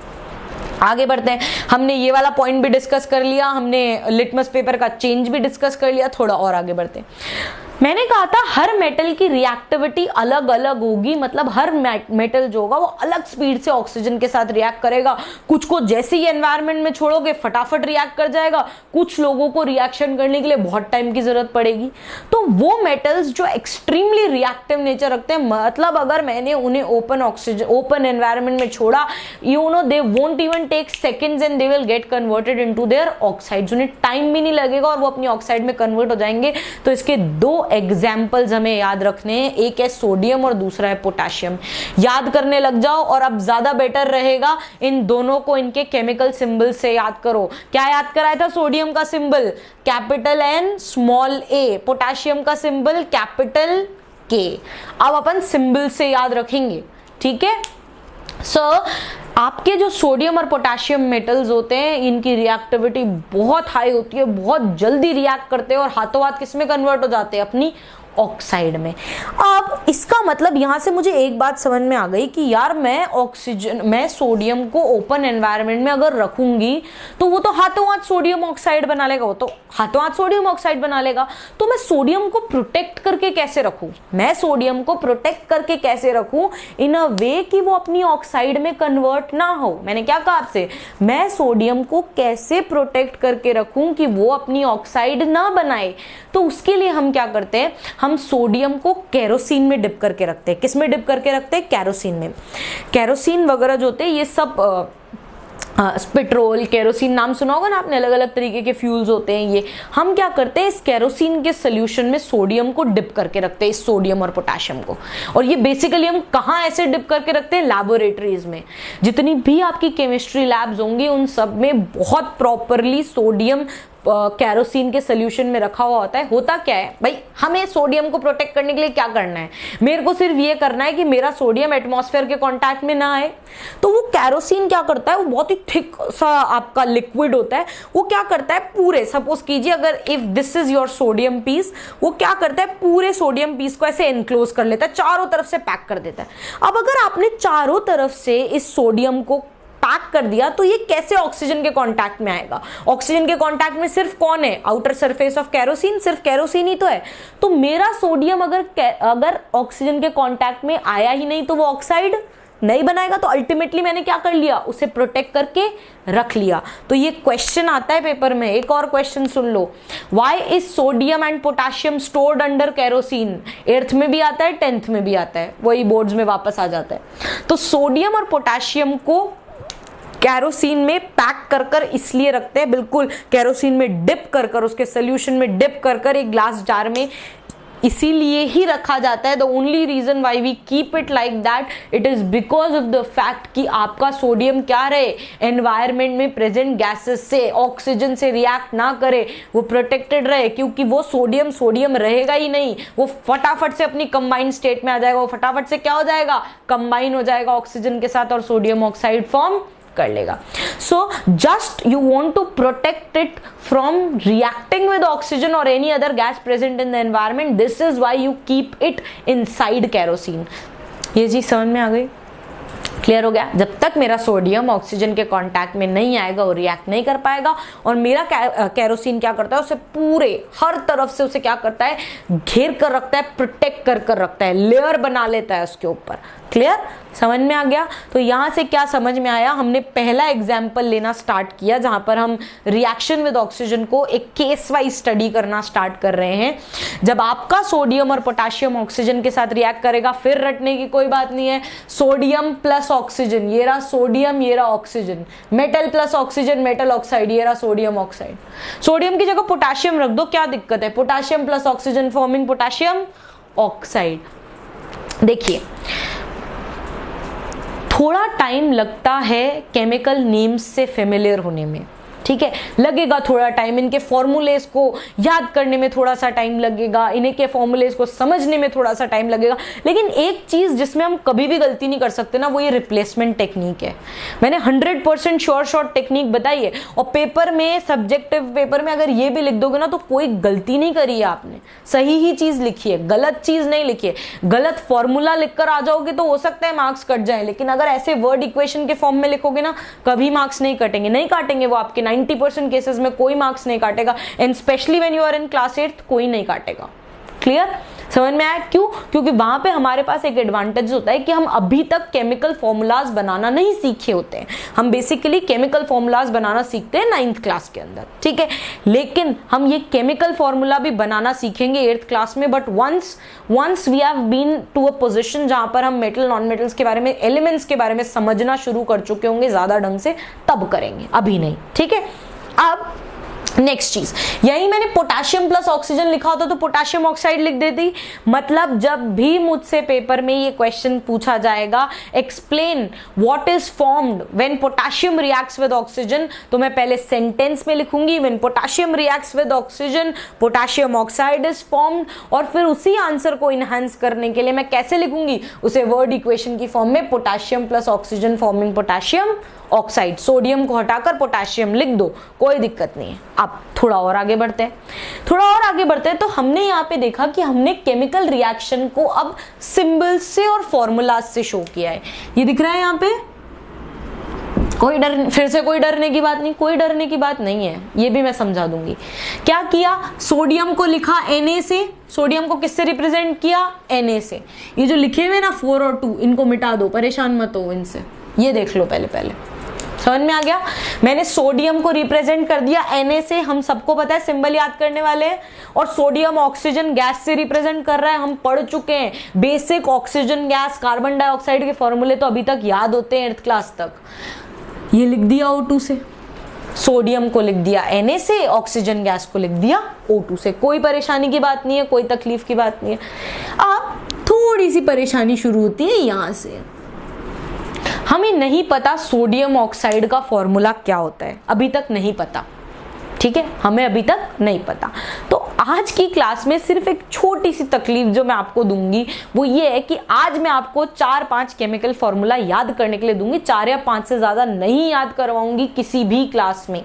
Speaker 1: आगे बढ़ते हैं। हमने ये वाला पॉइंट भी डिस्कस कर लिया, हमने लिटमस पेपर का चेंज भी डिस्कस कर लिया। थोड़ा और आगे बढ़ते हैं। मैंने कहा था हर मेटल की रिएक्टिविटी अलग अलग होगी, मतलब हर मेटल जो होगा वो अलग स्पीड से ऑक्सीजन के साथ रिएक्ट करेगा। कुछ को जैसे ही एनवायरनमेंट में छोड़ोगे फटाफट रिएक्ट कर जाएगा, कुछ लोगों को रिएक्शन करने के लिए बहुत टाइम की जरूरत पड़ेगी। तो वो मेटल्स जो एक्सट्रीमली रिएक्टिव नेचर रखते हैं, मतलब अगर मैंने उन्हें ओपन एनवायरनमेंट में छोड़ा, you know they won't even take seconds and they will get converted into their oxides. उन्हें टाइम भी नहीं लगेगा और वो अपनी ऑक्साइड में कन्वर्ट हो जाएंगे। तो इसके दो एग्जाम्पल्स हमें याद रखने हैं, एक है सोडियम और दूसरा है पोटेशियम। याद करने लग जाओ और अब ज्यादा बेटर रहेगा इन दोनों को इनके केमिकल सिंबल से याद करो। क्या याद कराया था? सोडियम का सिंबल कैपिटल एन स्मॉल ए, पोटेशियम का सिंबल कैपिटल के। अब अपन सिंबल से याद रखेंगे, ठीक है? आपके जो सोडियम और पोटेशियम मेटल्स होते हैं इनकी रिएक्टिविटी बहुत हाई होती है, बहुत जल्दी रिएक्ट करते हैं और हाथों हाथ किस में कन्वर्ट हो जाते हैं? अपनी ऑक्साइड में। अब इसका मतलब यहां से मुझे एक बात समझ में आ गई कि यार मैं सोडियम को ओपन एनवायरनमेंट में अगर रखूंगी तो वो तो हाथों हाथ सोडियम ऑक्साइड बना लेगा, वो तो हाथों हाथ सोडियम ऑक्साइड बना लेगा। तो मैं सोडियम को प्रोटेक्ट करके कैसे रखूं? मैं सोडियम को प्रोटेक्ट करके कैसे रखूं इन अ वे कि वो अपनी ऑक्साइड में कन्वर्ट ना हो? मैंने क्या कहा आपसे? मैं सोडियम को कैसे प्रोटेक्ट करके रखूं कि वो अपनी ऑक्साइड ना बनाए? तो उसके लिए हम क्या करते हैं, हम सोडियम को केरोसिन में डिप करके रखते हैं। किस में डिप करके रखते हैं? केरोसिन में। केरोसिन वगैरह जो होते हैं ये सब पेट्रोल, केरोसिन नाम सुना होगा ना आपने, अलग अलग तरीके के फ्यूल्स होते हैं ये। हम क्या करते हैं, इस केरोसिन के सोल्यूशन में सोडियम को डिप करके रखते हैं, इस सोडियम और पोटेशियम को। और ये बेसिकली हम कहाँ ऐसे डिप करके रखते हैं? लैबोरेटरीज में। जितनी भी आपकी केमिस्ट्री लैब्स होंगी उन सब में बहुत प्रॉपरली सोडियम कैरोसिन के सोल्यूशन में रखा हुआ होता है, होता क्या है भाई, हमें सोडियम को प्रोटेक्ट करने के लिए क्या करना है, मेरे को सिर्फ ये करना है कि मेरा सोडियम एटमॉस्फेयर के कांटेक्ट में ना आए। तो वो कैरोसिन क्या करता है, वो बहुत ही थिक सा आपका लिक्विड होता है, वो क्या करता है पूरे, सपोज कीजिए अगर if this is your sodium piece, वो क्या करता है पूरे सोडियम पीस को ऐसे एनक्लोज कर लेता है, चारों तरफ से पैक कर देता है। अब अगर आपने चारों तरफ से इस सोडियम को पैक कर दिया तो ये कैसे ऑक्सीजन के कांटेक्ट में आएगा? ऑक्सीजन के कांटेक्ट में सिर्फ कौन है, आउटर सरफेस ऑफ कैरोसिन, सिर्फ कैरोसिन ही तो है। तो मेरा सोडियम अगर ऑक्सीजन के कांटेक्ट में आया ही नहीं तो वो ऑक्साइड नहीं बनाएगा। तो अल्टीमेटली मैंने क्या कर लिया, उसे प्रोटेक्ट करके रख लिया। तो ये क्वेश्चन आता है पेपर में। एक और question soon low, why is sodium and potassium stored under kerosene? 8th में भी आता है, 10th में भी आता है, वही बोर्ड्स में वापस आ जाता है। तो सोडियम और पोटेशियम को कैरोसिन में पैक कर कर इसलिए रखते हैं, बिल्कुल कैरोसिन में डिप कर कर, उसके सोल्यूशन में डिप कर कर एक ग्लास जार में इसीलिए ही रखा जाता है। The only reason why we keep it like that, it is because of the fact कि आपका सोडियम क्या रहे, एनवायरमेंट में प्रेजेंट गैसेस से, ऑक्सीजन से रिएक्ट ना करे, वो प्रोटेक्टेड रहे। क्योंकि वो सोडियम रहेगा ही नहीं, वो फटाफट से अपनी कंबाइंड स्टेट में आ जाएगा, वो फटाफट से क्या हो जाएगा, कंबाइन हो जाएगा ऑक्सीजन के साथ और सोडियम ऑक्साइड फॉर्म कर लेगा। So just you want to protect it from reacting with oxygen और any other gas present in the environment, this is why you keep it inside kerosene. ये चीज समझ में आ गई, क्लियर हो गया? जब तक मेरा सोडियम ऑक्सीजन के कांटेक्ट में नहीं आएगा वो रिएक्ट नहीं कर पाएगा। और मेरा कैरोसिन क्या करता है, उसे पूरे हर तरफ से उसे क्या करता है, घेर कर रखता है, प्रोटेक्ट कर कर रखता है, लेयर बना लेता है उसके ऊपर। क्लियर, समझ में आ गया? तो यहां से क्या समझ में आया, हमने पहला एग्जाम्पल लेना स्टार्ट किया जहां पर हम रिएक्शन विद ऑक्सीजन को एक केस वाइज स्टडी करना स्टार्ट कर रहे हैं। जब आपका सोडियम और पोटेशियम ऑक्सीजन के साथ रिएक्ट करेगा, फिर रटने की कोई बात नहीं है, सोडियम प्लस ऑक्सीजन, ये रहा सोडियम, ये रहा oxygen, metal plus oxygen, metal oxide, ये रहा सोडियम ऑक्साइड। सोडियम की जगह पोटेशियम रख दो, क्या दिक्कत है, potassium plus oxygen forming potassium oxide. देखिए थोड़ा टाइम लगता है केमिकल नेम्स से फेमिलियर होने में, ठीक है, लगेगा थोड़ा टाइम, इनके फॉर्मूलेस को याद करने में थोड़ा सा टाइम लगेगा, इन्हीं के फॉर्मूलेस को समझने में थोड़ा सा टाइम लगेगा। लेकिन एक चीज जिसमें हम कभी भी गलती नहीं कर सकते ना, वो ये रिप्लेसमेंट टेक्निक है। मैंने 100% श्योर शॉर्ट टेक्निक बताई है और पेपर में, सब्जेक्टिव पेपर में अगर ये भी लिख दोगे ना तो कोई गलती नहीं करी है आपने, सही ही चीज लिखी है, गलत चीज नहीं लिखी है। गलत फॉर्मूला लिखकर आ जाओगे तो हो सकता है मार्क्स कट जाए, लेकिन अगर ऐसे वर्ड इक्वेशन के फॉर्म में लिखोगे ना, कभी मार्क्स नहीं कटेंगे, नहीं काटेंगे वो आपके 90% केसेस में कोई मार्क्स नहीं काटेगा। And specially when you are in class 8 कोई नहीं काटेगा। क्लियर, समझ में आया? क्यों? क्योंकि वहां पे हमारे पास एक एडवांटेज होता है कि हम अभी तक केमिकल फॉर्मूलाज बनाना नहीं सीखे होते हैं। हम बेसिकली केमिकल फॉर्मूलाज बनाना सीखते हैं 9th क्लास के अंदर, ठीक है, लेकिन हम ये केमिकल फॉर्मूला भी बनाना सीखेंगे 8th क्लास में। But once we have been to a position जहां पर हम मेटल नॉन मेटल्स के बारे में, एलिमेंट्स के बारे में समझना शुरू कर चुके होंगे ज्यादा ढंग से, तब करेंगे, अभी नहीं, ठीक है। अब नेक्स्ट चीज, यही मैंने पोटेशियम प्लस ऑक्सीजन लिखा होता तो पोटेशियम ऑक्साइड लिख देती। मतलब जब भी मुझसे पेपर में ये क्वेश्चन पूछा जाएगा, explain what is formed when potassium reacts with oxygen, तो मैं पहले सेंटेंस में लिखूंगी when potassium reacts with oxygen potassium oxide is formed, और फिर उसी आंसर को इनहांस करने के लिए मैं कैसे लिखूंगी, उसे वर्ड इक्वेशन की फॉर्म में, potassium plus oxygen forming potassium oxide. Sodium को हटाकर पोटेशियम लिख दो, कोई दिक्कत नहीं है। अब थोड़ा और आगे बढ़ते हैं, तो हमने यहाँ पे देखा कि हमने केमिकल रिएक्शन को अब सिंबल से और फॉर्मूला से शो किया है। ये दिख रहा है यहाँ पे, कोई डरने की बात नहीं, कोई डरने की बात नहीं है, ये भी मैं समझा दूंगी। क्या किया, सोडियम को लिखा Na से, सोडियम को किससे रिप्रेजेंट किया, Na से। ये जो लिखे हुए ना 4 और 2, इनको मिटा दो, परेशान मत हो इनसे, ये देख लो पहले समझ में आ गया। मैंने सोडियम को रिप्रेजेंट कर दिया Na से, हम सबको पता है सिंबल याद करने वाले हैं, और सोडियम ऑक्सीजन गैस से रिप्रेजेंट कर रहा है, हम पढ़ चुके हैं basic oxygen gas carbon dioxide के फॉर्मूले तो अभी तक याद होते हैं 8th क्लास तक। ये लिख दिया O2 से, सोडियम को लिख दिया Na से, ऑक्सीजन गैस को लिख दिया O2 से, कोई परेशानी की बात नहीं है, कोई तकलीफ की बात नहीं है। अब थोड़ी सी परेशानी शुरू होती है यहां से, हमें नहीं पता सोडियम ऑक्साइड का फॉर्मूला क्या होता है, अभी तक नहीं पता, ठीक है, हमें अभी तक नहीं पता। तो आज की क्लास में सिर्फ एक छोटी सी तकलीफ जो मैं आपको दूंगी वो ये है कि आज मैं आपको 4-5 केमिकल फॉर्मूला याद करने के लिए दूंगी, 4 या 5 से ज्यादा नहीं याद करवाऊंगी किसी भी क्लास में।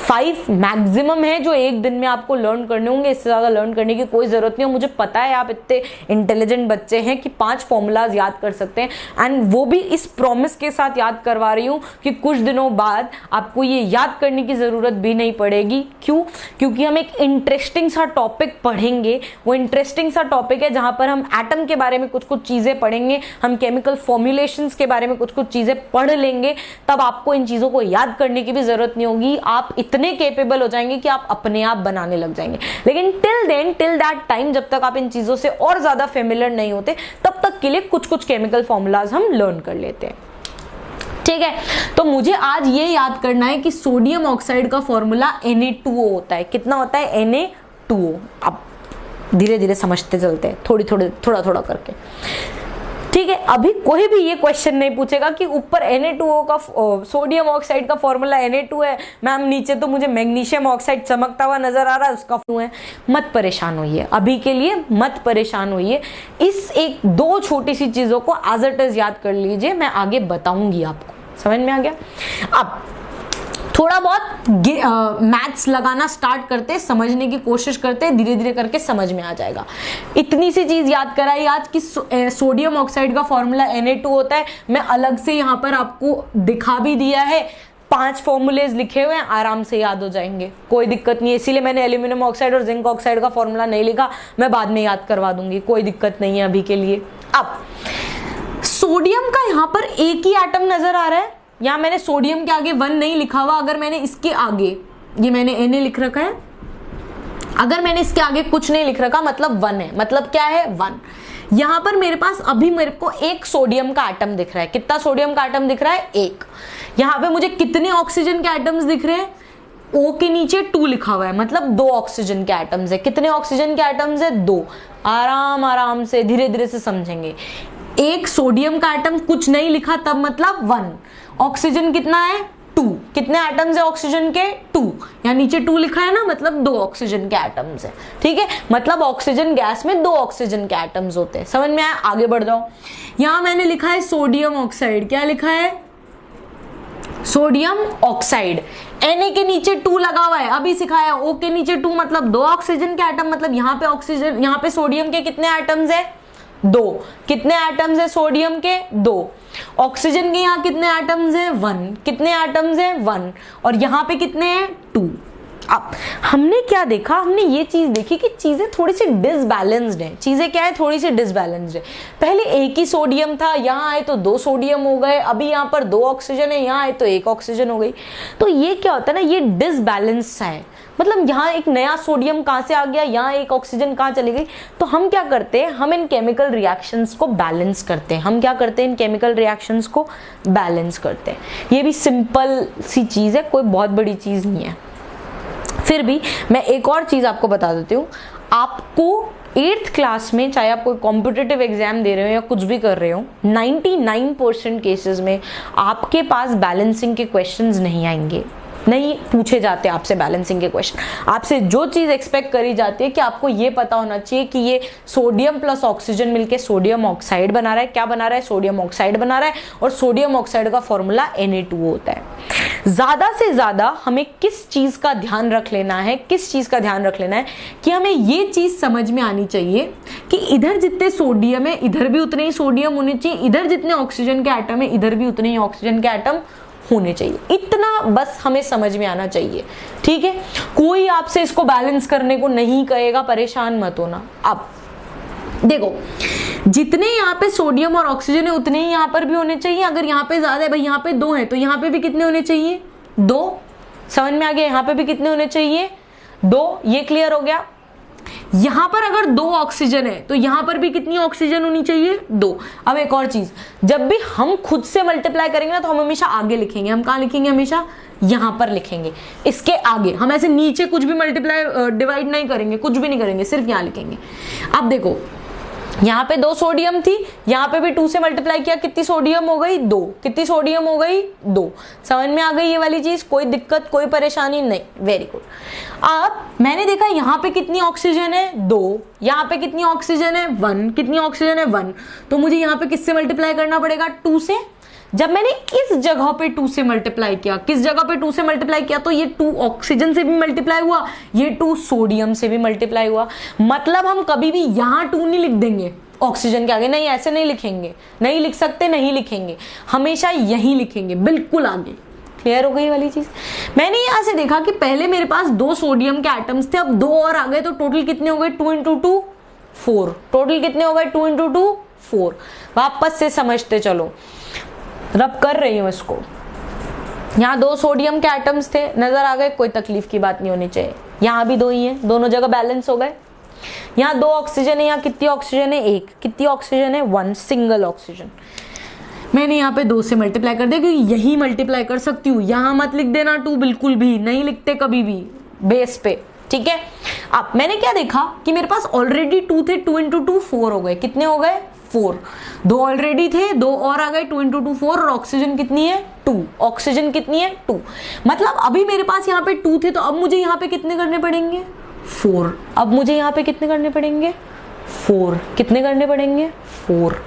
Speaker 1: 5 मैक्सिमम है जो एक दिन में आपको लर्न करने होंगे, इससे ज्यादा लर्न करने की कोई जरूरत नहीं है। मुझे पता है आप इतने इंटेलिजेंट बच्चे हैं कि 5 फॉर्मूलाज याद कर सकते हैं, एंड वो भी इस प्रॉमिस के साथ याद करवा रही हूं कि कुछ दिनों बाद आपको ये याद करने की जरूरत भी नहीं पड़ेगी। क्यों? क्योंकि हम एक इंटरेस्टिंग सा टॉपिक पढ़ेंगे। वो इंटरेस्टिंग सा टॉपिक है जहां पर हम एटम के बारे में कुछ कुछ चीजें पढ़ेंगे, हम केमिकल फॉर्मुलेशंस के बारे में कुछ कुछ चीजें पढ़ लेंगे। तब आपको इन चीजों को याद करने की भी जरूरत नहीं होगी, आप इतने केपेबल हो जाएंगे कि आप अपने आप बनाने लग जाएंगे। लेकिन टिल दैट टाइम, जब तक आप इन चीजों से और ज्यादा फेमिलियर नहीं होते, तब तक के लिए कुछ कुछ केमिकल फॉर्मूलाज हम लर्न कर लेते हैं। ठीक है, तो मुझे आज ये याद करना है कि सोडियम ऑक्साइड का फॉर्मूला Na2O होता है। कितना होता है? Na2O। अब धीरे धीरे समझते चलते हैं, थोड़ा थोड़ा करके। ठीक है, अभी कोई भी ये क्वेश्चन नहीं पूछेगा कि ऊपर Na2O का सोडियम ऑक्साइड का फॉर्मूला Na2 है मैम, नीचे तो मुझे मैग्नीशियम ऑक्साइड चमकता हुआ नजर आ रहा है, उसका क्यों है। मत परेशान होइए, अभी के लिए मत परेशान होइए। इस 1-2 छोटी सी चीजों को एज इट इज याद कर लीजिए, मैं आगे बताऊंगी आपको। समझ में आ गया? अब थोड़ा बहुत मैथ्स लगाना स्टार्ट करते, समझने की कोशिश करते, धीरे धीरे करके समझ में आ जाएगा। इतनी सी चीज याद कराई आज कि सोडियम ऑक्साइड का फॉर्मूला Na2 होता है। मैं अलग से यहाँ पर आपको दिखा भी दिया है, 5 फॉर्मूलेज लिखे हुए हैं, आराम से याद हो जाएंगे, कोई दिक्कत नहीं है। इसीलिए मैंने एल्यूमिनियम ऑक्साइड और जिंक ऑक्साइड का फॉर्मूला नहीं लिखा, मैं बाद में याद करवा दूंगी, कोई दिक्कत नहीं है अभी के लिए। अब सोडियम का यहाँ पर एक ही एटम नजर आ रहा है, यहाँ मैंने सोडियम के आगे 1 नहीं लिखा हुआ। अगर मैंने इसके आगे, ये मैंने Na लिख रखा है, अगर मैंने इसके आगे कुछ नहीं लिख रखा मतलब 1 है। मतलब क्या है? 1। यहां पर मेरे पास अभी मेरे को एक सोडियम का एटम दिख रहा है। कितना सोडियम का एटम दिख रहा है? 1। यहां पे मुझे कितने ऑक्सीजन के एटम्स दिख रहे हैं? O के नीचे 2 लिखा हुआ है, मतलब 2 ऑक्सीजन के एटम्स है। कितने ऑक्सीजन के एटम्स है? 2। आराम से धीरे धीरे से समझेंगे। एक सोडियम का एटम कुछ नहीं लिखा तब मतलब 1। ऑक्सीजन कितना है? 2। कितने एटम्स है ऑक्सीजन के? 2। यहाँ नीचे 2 लिखा है ना, मतलब 2 ऑक्सीजन के एटम्स है। ठीक है, मतलब ऑक्सीजन गैस में 2 ऑक्सीजन के एटम्स होते हैं। समझ में आया? आगे बढ़ जाओ। यहाँ मैंने लिखा है सोडियम ऑक्साइड। क्या लिखा है? Sodium oxide. Na के नीचे 2 लगा हुआ है, अभी सिखाया। O के नीचे 2 मतलब 2 ऑक्सीजन के एटम, मतलब यहाँ पे ऑक्सीजन, यहाँ पे सोडियम के कितने एटम्स है? 2। कितने एटम्स है सोडियम के? 2। ऑक्सीजन के यहाँ कितने एटम्स है? 1। कितने एटम्स है? 1। और यहाँ पे कितने हैं? 2। अब हमने क्या देखा? हमने ये चीज देखी कि चीजें थोड़ी सी डिसबैलेंस्ड है। चीजें क्या है? थोड़ी सी डिसबैलेंस्ड है। पहले एक ही सोडियम था, यहाँ आए तो 2 सोडियम हो गए। अभी यहाँ पर 2 ऑक्सीजन है, यहाँ आए तो 1 ऑक्सीजन हो गई। तो ये क्या होता है ना, ये डिसबैलेंस है। मतलब यहाँ एक नया सोडियम कहाँ से आ गया, यहाँ एक ऑक्सीजन कहाँ चली गई। तो हम क्या करते हैं? हम इन केमिकल रिएक्शंस को बैलेंस करते हैं। हम क्या करते हैं? इन केमिकल रिएक्शंस को बैलेंस करते हैं। ये भी सिंपल सी चीज है, कोई बहुत बड़ी चीज नहीं है। फिर भी मैं एक और चीज आपको बता देती हूँ। आपको 8th क्लास में, चाहे आप कोई कॉम्पिटिटिव एग्जाम दे रहे हो या कुछ भी कर रहे हो, 99% केसेस में आपके पास बैलेंसिंग के क्वेश्चंस नहीं आएंगे, नहीं पूछे जाते आपसे बैलेंसिंग के क्वेश्चन। आपसे जो चीज एक्सपेक्ट करी जाती है कि आपको ये पता होना चाहिए कि ये सोडियम प्लस ऑक्सीजन मिलके सोडियम ऑक्साइड बना रहा है। क्या बना रहा है? सोडियम ऑक्साइड बना रहा है। और सोडियम ऑक्साइड का फॉर्मूला Na2O होता है। ज्यादा से ज्यादा हमें किस चीज का ध्यान रख लेना है, किस चीज का ध्यान रख लेना है कि हमें ये चीज समझ में आनी चाहिए कि इधर जितने सोडियम है इधर भी उतने ही सोडियम होने चाहिए, इधर जितने ऑक्सीजन के एटम है इधर भी उतने ही ऑक्सीजन के एटम होने चाहिए। इतना बस हमें समझ में आना चाहिए। ठीक है, कोई आपसे इसको बैलेंस करने को नहीं कहेगा, परेशान मत होना। अब देखो, जितने यहाँ पे सोडियम और ऑक्सीजन है उतने ही यहाँ पर भी होने चाहिए। अगर यहाँ पे ज्यादा है, भाई यहाँ पे 2 है तो यहाँ पे भी कितने होने चाहिए? 2। समझ में आ गया? यहाँ पे भी कितने होने चाहिए? 2। ये क्लियर हो गया? यहां पर अगर 2 ऑक्सीजन है तो यहां पर भी कितनी ऑक्सीजन होनी चाहिए? 2। अब एक और चीज, जब भी हम खुद से मल्टीप्लाई करेंगे ना तो हम हमेशा आगे लिखेंगे। हम कहां लिखेंगे? हमेशा यहां पर लिखेंगे, इसके आगे। हम ऐसे नीचे कुछ भी मल्टीप्लाई डिवाइड नहीं करेंगे, कुछ भी नहीं करेंगे, सिर्फ यहां लिखेंगे। अब देखो, यहाँ पे 2 सोडियम थी, यहाँ पे भी 2 से मल्टीप्लाई किया, कितनी सोडियम हो गई 2, कितनी सोडियम हो गई 2। समझ में आ गई ये वाली चीज, कोई दिक्कत कोई परेशानी नहीं, वेरी गुड। अब मैंने देखा यहाँ पे कितनी ऑक्सीजन है 2, यहाँ पे कितनी ऑक्सीजन है 1, कितनी ऑक्सीजन है 1, तो मुझे यहाँ पे किससे मल्टीप्लाई करना पड़ेगा 2 से। जब मैंने इस जगह पे 2 से मल्टीप्लाई किया, किस जगह पे 2 से मल्टीप्लाई किया, तो ये 2 ऑक्सीजन से भी मल्टीप्लाई हुआ, ये 2 सोडियम से भी मल्टीप्लाई हुआ। मतलब हम कभी भी यहाँ 2 नहीं लिख देंगे ऑक्सीजन के आगे, नहीं ऐसे नहीं लिखेंगे, नहीं लिख सकते, नहीं लिखेंगे, हमेशा यही लिखेंगे बिल्कुल आगे। क्लियर हो गई वाली चीज। मैंने यहां से देखा कि पहले मेरे पास 2 सोडियम के एटम्स थे, अब 2 और आ गए, तो टोटल कितने हो गए 2 × 2 4। टोटल कितने हो गए 2 × 2 4। वापस से समझते चलो, रब कर रही हूं इसको। यहाँ 2 सोडियम के एटम्स थे, नजर आ गए, कोई तकलीफ की बात नहीं होनी चाहिए। यहाँ भी 2 ही है, दोनों जगह बैलेंस हो गए। यहाँ 2 ऑक्सीजन है, यहाँ कितनी ऑक्सीजन है 1, कितनी ऑक्सीजन है 1, सिंगल ऑक्सीजन। मैंने यहाँ पे 2 से मल्टीप्लाई कर दिया, क्योंकि यही मल्टीप्लाई कर सकती हूँ, यहाँ मत लिख देना 2, बिल्कुल भी नहीं लिखते कभी भी बेस पे, ठीक है। अब मैंने क्या देखा कि मेरे पास ऑलरेडी 2 थे, 2 × 2 4 हो गए, कितने हो गए 4। 2 ऑलरेडी थे, 2 और आ गए, 2 × 2 4, और ऑक्सीजन कितनी है 2, ऑक्सीजन कितनी है 2। मतलब अभी मेरे पास यहाँ पे 2 थे, तो अब मुझे यहाँ पे कितने करने पड़ेंगे 4। अब मुझे यहाँ पे कितने करने पड़ेंगे 4, कितने करने पड़ेंगे 4।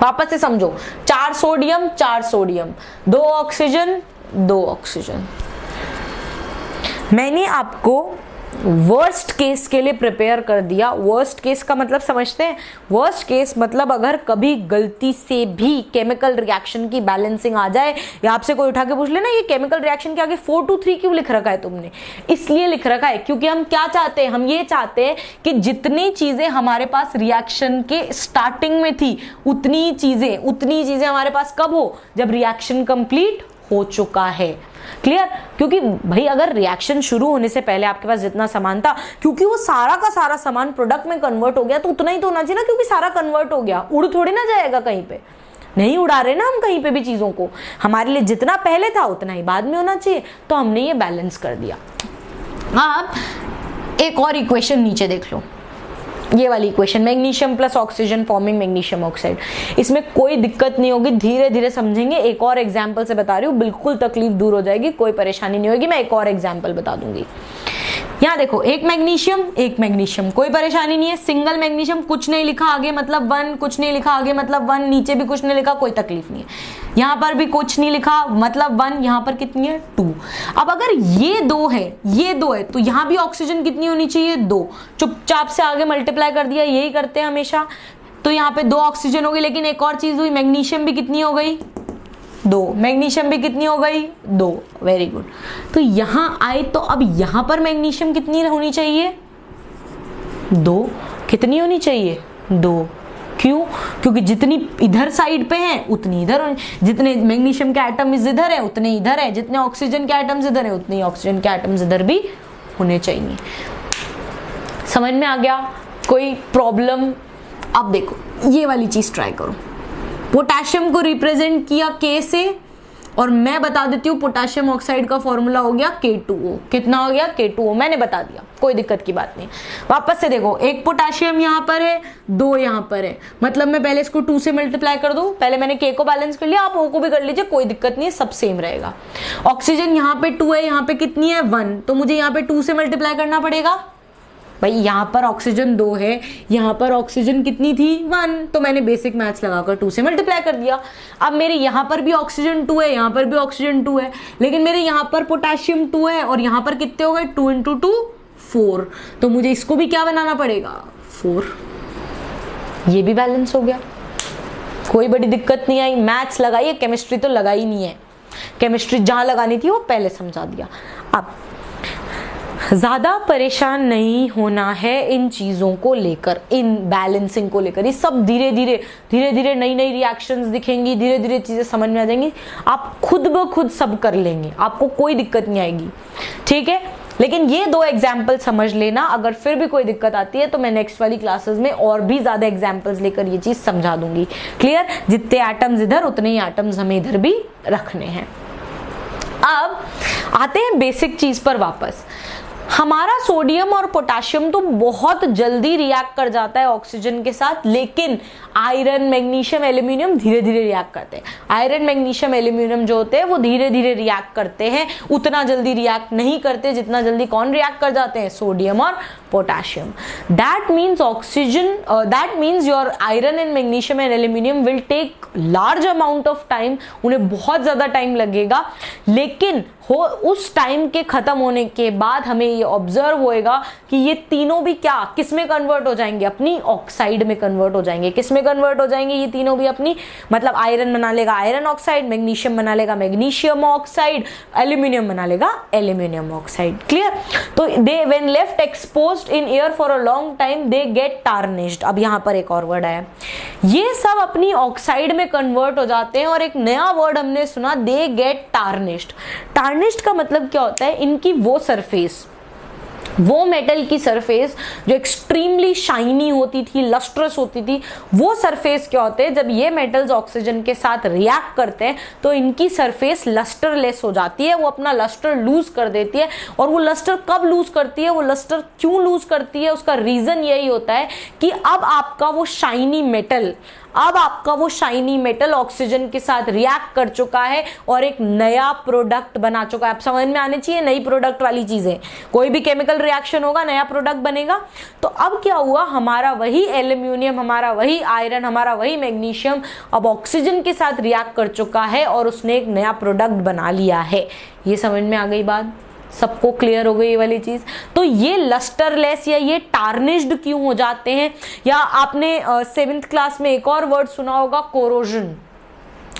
Speaker 1: वापस से समझो, 4 सोडियम 4 सोडियम, 2 ऑक्सीजन 2 ऑक्सीजन। मैंने आपको वर्स्ट केस के लिए प्रिपेयर कर दिया। वर्स्ट केस का मतलब समझते हैं? वर्स्ट केस मतलब अगर कभी गलती से भी केमिकल रिएक्शन की बैलेंसिंग आ जाए, या आपसे कोई उठा के पूछ लेना ये केमिकल रिएक्शन के आगे 4 to 3 क्यों लिख रखा है तुमने, इसलिए लिख रखा है क्योंकि हम क्या चाहते हैं, हम ये चाहते हैं कि जितनी चीजें हमारे पास रिएक्शन के स्टार्टिंग में थी उतनी चीजें हमारे पास कब हो, जब रिएक्शन कंप्लीट हो चुका है। क्लियर? क्योंकि भाई अगर रिएक्शन शुरू होने से पहले आपके पास जितना सामान था, क्योंकि वो सारा का सारा सामान प्रोडक्ट में कन्वर्ट हो गया, तो उतना ही तो होना चाहिए ना, क्योंकि सारा कन्वर्ट हो गया, उड़ थोड़ी ना जाएगा कहीं पे, नहीं उड़ा रहे ना हम कहीं पे भी चीजों को, हमारे लिए जितना पहले था उतना ही बाद में होना चाहिए, तो हमने ये बैलेंस कर दिया। अब एक और इक्वेशन नीचे देख लो, ये वाली equation, magnesium plus oxygen forming magnesium oxide. इसमें कोई दिक्कत नहीं होगी, धीरे धीरे समझेंगे। एक और एग्जांपल से बता रही हूँ, बिल्कुल तकलीफ दूर हो जाएगी, कोई परेशानी नहीं होगी। मैं एक और एग्जांपल बता दूंगी। यहाँ देखो, एक मैग्नीशियम, कोई परेशानी नहीं है। सिंगल मैग्नीशियम, कुछ नहीं लिखा आगे मतलब 1, कुछ नहीं लिखा आगे मतलब 1, नीचे भी कुछ नहीं लिखा, कोई तकलीफ नहीं है। यहाँ पर भी कुछ नहीं लिखा मतलब 1, यहाँ पर कितनी है 2। अब अगर ये 2 है तो यहाँ भी ऑक्सीजन कितनी होनी चाहिए 2। चुपचाप से आगे मल्टीप्लाई कर दिया, यही करते हैं हमेशा। तो यहाँ पे 2 ऑक्सीजन हो गई, लेकिन एक और चीज हुई, मैग्नीशियम भी कितनी हो गई 2, मैग्नीशियम भी कितनी हो गई 2। Very good. तो यहां आए तो अब यहां पर मैग्नीशियम कितनी होनी चाहिए 2। कितनी होनी चाहिए 2। क्यों? क्योंकि जितनी इधर साइड पे हैं उतनी इधर, जितने मैग्नीशियम के एटम इधर है उतने इधर है, जितने ऑक्सीजन के एटम्स इधर है उतने ऑक्सीजन के एटम्स इधर भी होने चाहिए। समझ में आ गया? कोई प्रॉब्लम? अब देखो ये वाली चीज ट्राई करो। पोटेशियम को रिप्रेजेंट किया K से, और मैं बता देती हूँ पोटेशियम ऑक्साइड का फॉर्मूला हो गया K2O। कितना हो गया K2O, मैंने बता दिया, कोई दिक्कत की बात नहीं। वापस से देखो, एक पोटेशियम यहाँ पर है, 2 यहाँ पर है, मतलब मैं पहले इसको 2 से मल्टीप्लाई कर दूं। पहले मैंने K को बैलेंस कर लिया, आप O को भी कर लीजिए, कोई दिक्कत नहीं है, सब सेम रहेगा। ऑक्सीजन यहाँ पे 2 है, यहाँ पे कितनी है 1, तो मुझे यहाँ पे 2 से मल्टीप्लाई करना पड़ेगा। भाई यहाँ पर ऑक्सीजन 2 है, यहाँ पर ऑक्सीजन कितनी थी 1, तो मैंने बेसिक मैथ्स लगाकर 2 से मल्टीप्लाई कर दिया। अब मेरे यहाँ पर भी ऑक्सीजन 2 है, यहाँ पर भी ऑक्सीजन 2 है, लेकिन मेरे यहाँ पर पोटेशियम 2 है, और यहाँ पर कितने हो गए 2 × 2 4, तो मुझे इसको भी क्या बनाना पड़ेगा 4। ये भी बैलेंस हो गया, कोई बड़ी दिक्कत नहीं आई। मैथ्स लगाइए, केमिस्ट्री तो लगाई नहीं है, केमिस्ट्री जहां लगानी थी वो पहले समझा दिया। अब ज्यादा परेशान नहीं होना है इन चीजों को लेकर, इन बैलेंसिंग को लेकर। ये सब धीरे धीरे नई नई रिएक्शंस दिखेंगी, धीरे धीरे चीजें समझ में आ जाएंगी, आप खुद ब खुद सब कर लेंगे, आपको कोई दिक्कत नहीं आएगी, ठीक है। लेकिन ये 2 एग्जाम्पल समझ लेना, अगर फिर भी कोई दिक्कत आती है तो मैं नेक्स्ट वाली क्लासेस में और भी ज्यादा एग्जाम्पल्स लेकर ये चीज समझा दूंगी। क्लियर? जितने एटम्स इधर उतने ही एटम्स हमें इधर भी रखने हैं। अब आते हैं बेसिक चीज पर वापस। हमारा सोडियम और पोटेशियम तो बहुत जल्दी रिएक्ट कर जाता है ऑक्सीजन के साथ, लेकिन आयरन, मैग्नीशियम, एल्यूमिनियम धीरे धीरे रिएक्ट करते हैं। आयरन, मैग्नीशियम, एल्यूमिनियम जो होते हैं वो धीरे धीरे रिएक्ट करते हैं, उतना जल्दी रिएक्ट नहीं करते जितना जल्दी कौन रिएक्ट कर जाते हैं, सोडियम और potassium. That means oxygen, that means your iron and magnesium and aluminium will take large amount of time, उन्हें बहुत ज्यादा टाइम लगेगा, लेकिन उस टाइम के खत्म होने के बाद हमें ये ऑब्जर्व होएगा कि ये तीनों भी क्या, किस में कन्वर्ट हो जाएंगे, अपनी ऑक्साइड में कन्वर्ट हो जाएंगे। किस में कन्वर्ट हो जाएंगे ये तीनों भी, अपनी, मतलब आयरन बना लेगा आयरन ऑक्साइड, मैग्नीशियम बना लेगा मैग्नीशियम ऑक्साइड, एल्यूमिनियम बना लेगा एल्यूमिनियम ऑक्साइड। क्लियर? तो they when left exposed in air for a long time they get tarnished. अब यहां पर एक और वर्ड आया, ये सब अपनी ऑक्साइड में कन्वर्ट हो जाते हैं, और एक नया वर्ड हमने सुना, दे गेट टार्निश्ड। टार्निश्ड का मतलब क्या होता है, इनकी वो सरफेस, वो मेटल की सरफेस जो एक्सट्रीमली शाइनी होती थी, लस्ट्रस होती थी, वो सरफेस क्या होते हैं, जब ये मेटल्स ऑक्सीजन के साथ रिएक्ट करते हैं तो इनकी सरफेस लस्टरलेस हो जाती है, वो अपना लस्टर लूज कर देती है। और वो लस्टर कब लूज करती है, वो लस्टर क्यों लूज करती है, उसका रीजन यही होता है कि अब आपका वो शाइनी मेटल ऑक्सीजन के साथ रिएक्ट कर चुका है और एक नया प्रोडक्ट बना चुका है। आप समझ में आने चाहिए, नई प्रोडक्ट वाली चीजें, कोई भी केमिकल रिएक्शन होगा नया प्रोडक्ट बनेगा। तो अब क्या हुआ, हमारा वही एल्यूमिनियम, हमारा वही आयरन, हमारा वही मैग्नीशियम अब ऑक्सीजन के साथ रिएक्ट कर चुका है और उसने एक नया प्रोडक्ट बना लिया है। ये समझ में आ गई बात, सबको क्लियर हो गई ये वाली चीज। तो ये लस्टरलेस या ये टार्निश्ड क्यों हो जाते हैं, या आपने 7th क्लास में एक और वर्ड सुना होगा, कोरोजन,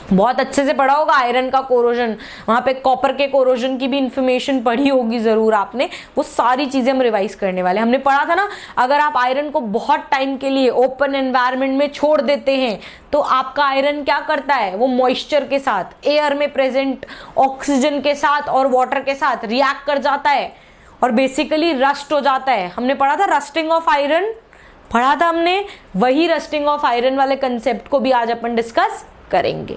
Speaker 1: बहुत अच्छे से पढ़ा होगा, आयरन का कोरोजन, वहां पे कॉपर के कोरोजन की भी इंफॉर्मेशन पढ़ी होगी जरूर आपने। वो सारी चीजें हम रिवाइज करने वाले, हमने पढ़ा था ना, अगर आप आयरन को बहुत टाइम के लिए ओपन एनवायरनमेंट में छोड़ देते हैं तो आपका आयरन क्या करता है, वो मॉइस्चर के साथ, एयर में प्रेजेंट ऑक्सीजन के साथ और वाटर के साथ रिएक्ट कर जाता है और बेसिकली रस्ट हो जाता है। हमने पढ़ा था रस्टिंग ऑफ आयरन, पढ़ा था हमने, वही रस्टिंग ऑफ आयरन वाले कंसेप्ट को भी आज अपन डिस्कस करेंगे।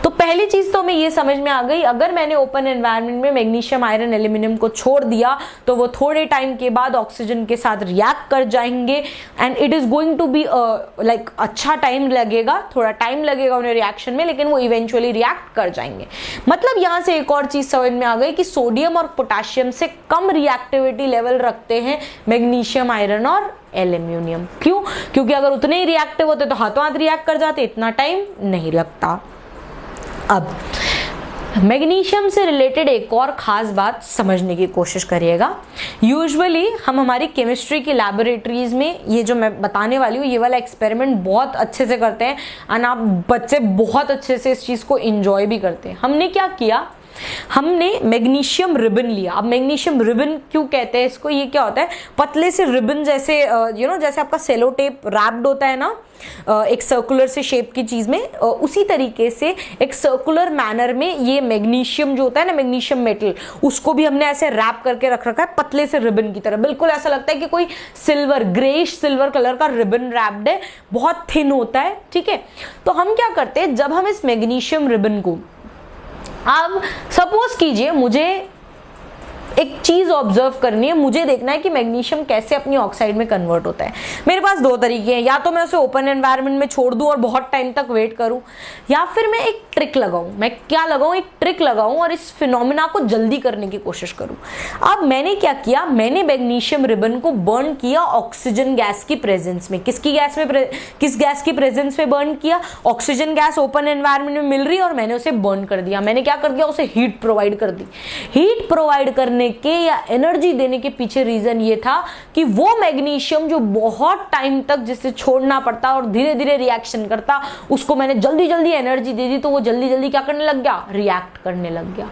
Speaker 1: तो पहली चीज तो हमें ये समझ में आ गई, अगर मैंने ओपन एनवायरनमेंट में मैग्नीशियम, आयरन, एल्यूमिनियम को छोड़ दिया तो वो थोड़े टाइम के बाद ऑक्सीजन के साथ रिएक्ट कर जाएंगे and it is going to be like, अच्छा टाइम लगेगा, थोड़ा टाइम लगेगा उन्हें रिएक्शन में, लेकिन वो इवेंचुअली रिएक्ट कर जाएंगे। मतलब यहां से एक और चीज समझ में आ गई कि सोडियम और पोटेशियम से कम रिएक्टिविटी लेवल रखते हैं मैग्नीशियम, आयरन और एल्यूमिनियम। क्यों? क्योंकि अगर उतने ही रिएक्टिव होते तो हाथों हाथ रिएक्ट कर जाते, इतना टाइम नहीं लगता। अब मैग्नीशियम से रिलेटेड एक और खास बात समझने की कोशिश करिएगा। यूजुअली हम हमारी केमिस्ट्री की लैबोरेटरीज में ये जो मैं बताने वाली हूँ, ये वाला एक्सपेरिमेंट बहुत अच्छे से करते हैं और आप बच्चे बहुत अच्छे से इस चीज़ को एंजॉय भी करते हैं। हमने क्या किया, हमने मैग्नीशियम रिबन लिया। अब मैग्नीशियम रिबन क्यों कहते हैं इसको, ये क्या होता है, पतले से रिबन जैसे जैसे आपका सेलो टेप रैप्ड होता है ना एक सर्कुलर से शेप की चीज में, उसी तरीके से एक सर्कुलर मैनर में ये मैग्नीशियम जो होता है ना, मैग्नीशियम मेटल, उसको भी हमने ऐसे रैप करके रख रखा है पतले से रिबन की तरह। बिल्कुल ऐसा लगता है कि कोई सिल्वर, ग्रेइश सिल्वर कलर का रिबन रैप्ड है, बहुत थिन होता है। ठीक है, तो हम क्या करते हैं, जब हम इस मैग्नीशियम रिबन को, अब सपोज कीजिए मुझे एक चीज ऑब्जर्व करनी है, मुझे देखना है कि मैग्नीशियम कैसे अपनी ऑक्साइड में कन्वर्ट होता है। मेरे पास दो तरीके हैं, या तो मैं उसे ओपन एनवायरनमेंट में छोड़ दूं और बहुत टाइम तक वेट करूं, या फिर मैं एक ट्रिक लगाऊं। मैं क्या लगाऊं, एक ट्रिक लगाऊं और इस फिनोमिना को जल्दी करने की कोशिश करूं। अब मैंने क्या किया, मैंने मैग्नीशियम रिबन को बर्न किया ऑक्सीजन गैस की प्रेजेंस में। किस गैस की प्रेजेंस में बर्न किया, ऑक्सीजन गैस ओपन एनवायरनमेंट में मिल रही है और मैंने उसे बर्न कर दिया। मैंने क्या कर दिया, उसे हीट प्रोवाइड कर दी। हीट प्रोवाइड करने के या एनर्जी देने के पीछे रीजन ये था कि वो मैग्नीशियम जो बहुत टाइम तक जिसे छोड़ना पड़ता और धीरे धीरे रिएक्शन करता, उसको मैंने जल्दी जल्दी एनर्जी दे दी तो वो जल्दी जल्दी क्या करने लग गया, रिएक्ट करने लग गया।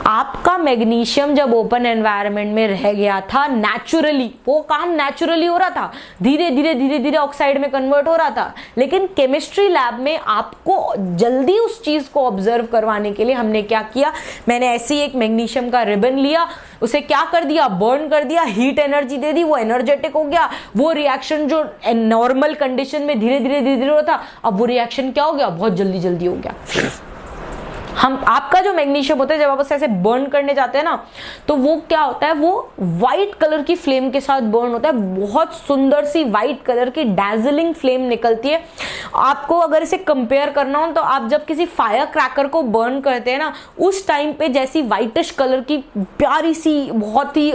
Speaker 1: आपका मैग्नीशियम जब ओपन एनवायरनमेंट में रह गया था, नेचुरली वो काम नेचुरली हो रहा था, धीरे धीरे ऑक्साइड में कन्वर्ट हो रहा था। लेकिन केमिस्ट्री लैब में आपको जल्दी उस चीज को ऑब्जर्व करवाने के लिए हमने क्या किया, मैंने ऐसे ही एक मैग्नीशियम का रिबन लिया, उसे क्या कर दिया, बर्न कर दिया, हीट एनर्जी दे दी, वो एनर्जेटिक हो गया। वो रिएक्शन जो नॉर्मल कंडीशन में धीरे धीरे होता, अब वो रिएक्शन क्या हो गया, बहुत जल्दी जल्दी हो गया। आपका जो मैग्नीशियम होता है जब आप उसे ऐसे बर्न करने जाते हैं ना, तो वो क्या होता है, वो व्हाइट कलर की फ्लेम के साथ बर्न होता है। बहुत सुंदर सी व्हाइट कलर की डैजलिंग फ्लेम निकलती है। आपको अगर इसे कंपेयर करना हो तो आप जब किसी फायर क्रैकर को बर्न करते हैं ना, उस टाइम पे जैसी व्हाइटिश कलर की प्यारी सी बहुत ही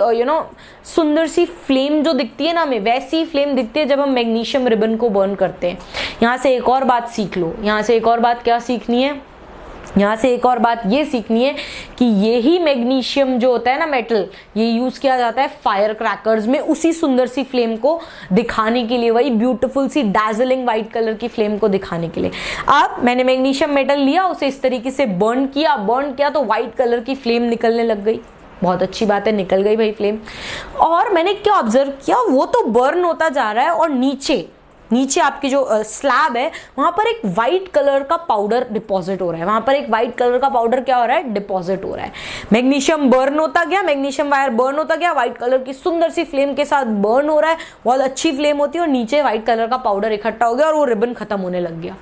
Speaker 1: सुंदर सी फ्लेम जो दिखती है ना हमें, वैसी फ्लेम दिखती है जब हम मैग्नीशियम रिबन को बर्न करते हैं। यहाँ से एक और बात सीख लो, यहाँ से एक और बात क्या सीखनी है, यहाँ से एक और बात ये सीखनी है कि यही मैग्नीशियम जो होता है ना मेटल, ये यूज किया जाता है फायर क्रैकर्स में उसी सुंदर सी फ्लेम को दिखाने के लिए, वही ब्यूटीफुल सी डैजलिंग व्हाइट कलर की फ्लेम को दिखाने के लिए। अब मैंने मैग्नीशियम मेटल लिया, उसे इस तरीके से बर्न किया तो व्हाइट कलर की फ्लेम निकलने लग गई। बहुत अच्छी बात है, निकल गई भाई फ्लेम। और मैंने क्या ऑब्जर्व किया, वो तो बर्न होता जा रहा है और नीचे आपकी जो स्लैब है वहां पर एक व्हाइट कलर का पाउडर डिपॉजिट हो रहा है, वहां पर एक व्हाइट कलर का पाउडर क्या हो रहा है, डिपॉजिट हो रहा है। मैग्नीशियम बर्न होता गया, मैग्नीशियम वायर बर्न होता गया, व्हाइट कलर की सुंदर सी फ्लेम के साथ बर्न हो रहा है, बहुत अच्छी फ्लेम होती है और नीचे व्हाइट कलर का पाउडर इकट्ठा हो गया और वो रिबन खत्म होने लग गया।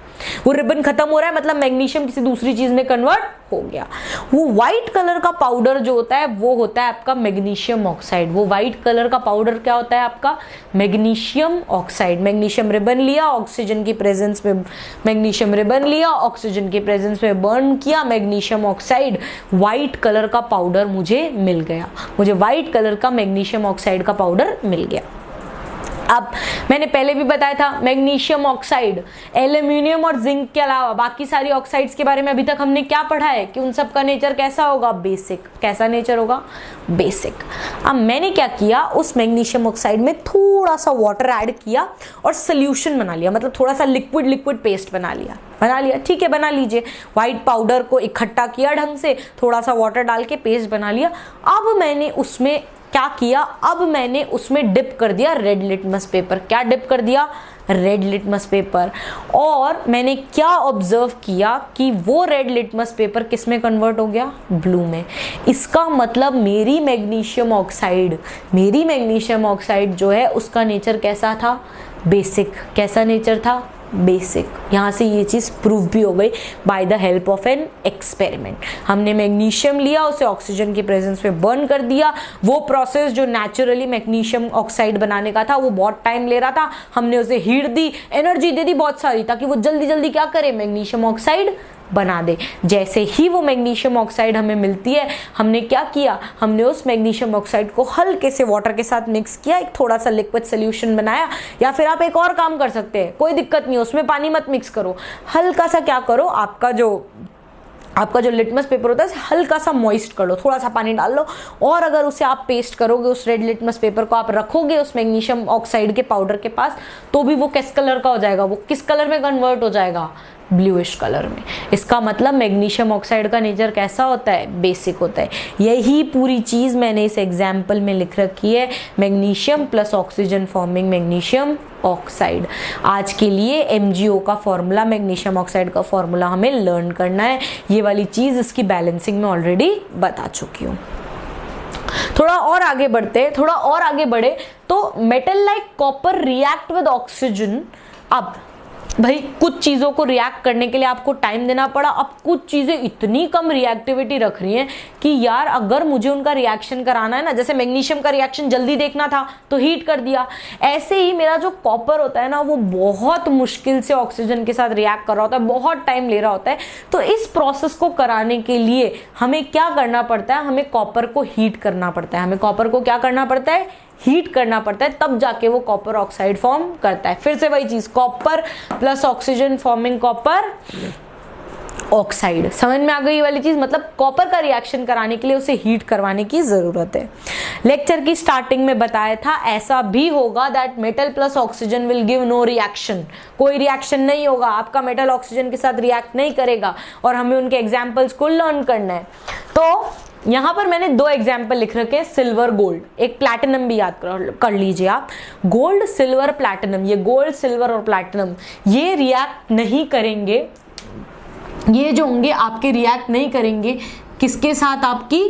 Speaker 1: वो रिबन खत्म हो रहा है मतलब मैग्नीशियम किसी दूसरी चीज में कन्वर्ट हो गया। वो व्हाइट कलर का पाउडर जो होता है वो होता है आपका मैग्नीशियम ऑक्साइड। वो व्हाइट कलर का पाउडर क्या होता है आपका, मैग्नीशियम ऑक्साइड। मैग्नीशियम रिबन लिया, ऑक्सीजन की प्रेजेंस में मैग्नीशियम रिबन लिया, ऑक्सीजन की प्रेजेंस में बर्न किया, मैग्नीशियम ऑक्साइड, व्हाइट कलर का पाउडर मुझे मिल गया। मुझे व्हाइट कलर का मैग्नीशियम ऑक्साइड का पाउडर मिल गया। अब मैंने पहले भी बताया था मैग्नीशियम ऑक्साइड एल्यूमिनियम और जिंक के अलावा बाकी सारी ऑक्साइड्स के बारे में अभी तक हमने क्या पढ़ा है कि उन सब का नेचर कैसा होगा, बेसिक। कैसा नेचर होगा, बेसिक। अब मैंने क्या किया, उस मैग्नीशियम ऑक्साइड में थोड़ा सा वाटर ऐड किया और सोल्यूशन बना लिया, मतलब थोड़ा सा लिक्विड पेस्ट बना लिया। ठीक है, बना लीजिए। व्हाइट पाउडर को इकट्ठा किया ढंग से, थोड़ा सा वाटर डाल के पेस्ट बना लिया। अब मैंने उसमें क्या किया, अब मैंने उसमें डिप कर दिया रेड लिटमस पेपर। क्या डिप कर दिया, रेड लिटमस पेपर। और मैंने क्या ऑब्जर्व किया कि वो रेड लिटमस पेपर किस में कन्वर्ट हो गया, ब्लू में। इसका मतलब मेरी मैग्नीशियम ऑक्साइड जो है उसका नेचर कैसा था, बेसिक। कैसा नेचर था, बेसिक। यहाँ से ये चीज़ प्रूव भी हो गई by the help of an experiment. हमने मैग्नीशियम लिया, उसे ऑक्सीजन की प्रेजेंस में बर्न कर दिया। वो प्रोसेस जो नेचुरली मैग्नीशियम ऑक्साइड बनाने का था वो बहुत टाइम ले रहा था। हमने उसे हीट दी, एनर्जी दे दी बहुत सारी, ताकि वो जल्दी जल्दी क्या करे, मैग्नीशियम ऑक्साइड बना दे। जैसे ही वो मैग्नीशियम ऑक्साइड हमें मिलती है, हमने क्या किया, हमने उस मैग्नीशियम ऑक्साइड को हल्के से वाटर के साथ मिक्स किया, एक थोड़ा सा लिक्विड सोल्यूशन बनाया। या फिर आप एक और काम कर सकते हैं, कोई दिक्कत नहीं, उसमें पानी मत मिक्स करो, हल्का सा क्या करो, आपका जो लिटमस पेपर होता है हल्का सा मॉइस्ट कर लो, थोड़ा सा पानी डाल लो, और अगर उसे आप पेस्ट करोगे, उस रेड लिटमस पेपर को आप रखोगे उस मैग्नीशियम ऑक्साइड के पाउडर के पास, तो भी वो किस कलर का हो जाएगा, वो किस कलर में कन्वर्ट हो जाएगा, ब्लूइश कलर में। इसका मतलब मैग्नीशियम ऑक्साइड का नेचर कैसा होता है, बेसिक होता है। यही पूरी चीज मैंने इस एग्जाम्पल में लिख रखी है, magnesium plus oxygen forming magnesium oxide. आज के लिए MgO का फॉर्मूला, मैग्नीशियम ऑक्साइड का फॉर्मूला हमें लर्न करना है। ये वाली चीज इसकी बैलेंसिंग में ऑलरेडी बता चुकी हूँ। थोड़ा और आगे बढ़े तो metal like copper react with oxygen. अब भाई कुछ चीज़ों को रिएक्ट करने के लिए आपको टाइम देना पड़ा। अब कुछ चीज़ें इतनी कम रिएक्टिविटी रख रही हैं कि यार अगर मुझे उनका रिएक्शन कराना है ना, जैसे मैग्नीशियम का रिएक्शन जल्दी देखना था तो हीट कर दिया, ऐसे ही मेरा जो कॉपर होता है ना वो बहुत मुश्किल से ऑक्सीजन के साथ रिएक्ट कर रहा होता है, बहुत टाइम ले रहा होता है। तो इस प्रोसेस को कराने के लिए हमें क्या करना पड़ता है, हमें कॉपर को हीट करना पड़ता है। हमें कॉपर को क्या करना पड़ता है, हीट करना पड़ता है, तब जाके वो कॉपर ऑक्साइड फॉर्म करता है। फिर से वही चीज, copper plus oxygen forming copper oxide. समझ में आ गई वाली चीज, मतलब कॉपर का रिएक्शन कराने के लिए उसे हीट करवाने की जरूरत है। लेक्चर की स्टार्टिंग में बताया था ऐसा भी होगा that metal plus oxygen will give no reaction, कोई रिएक्शन नहीं होगा, आपका मेटल ऑक्सीजन के साथ रिएक्ट नहीं करेगा, और हमें उनके एग्जाम्पल्स को लर्न करना है। तो यहां पर मैंने 2 एग्जाम्पल लिख रखे हैं, सिल्वर गोल्ड, एक प्लैटिनम भी याद कर लीजिए आप। गोल्ड सिल्वर प्लैटिनम, ये गोल्ड सिल्वर और प्लैटिनम ये रिएक्ट नहीं करेंगे, ये जो होंगे आपके रिएक्ट नहीं करेंगे किसके साथ, आपकी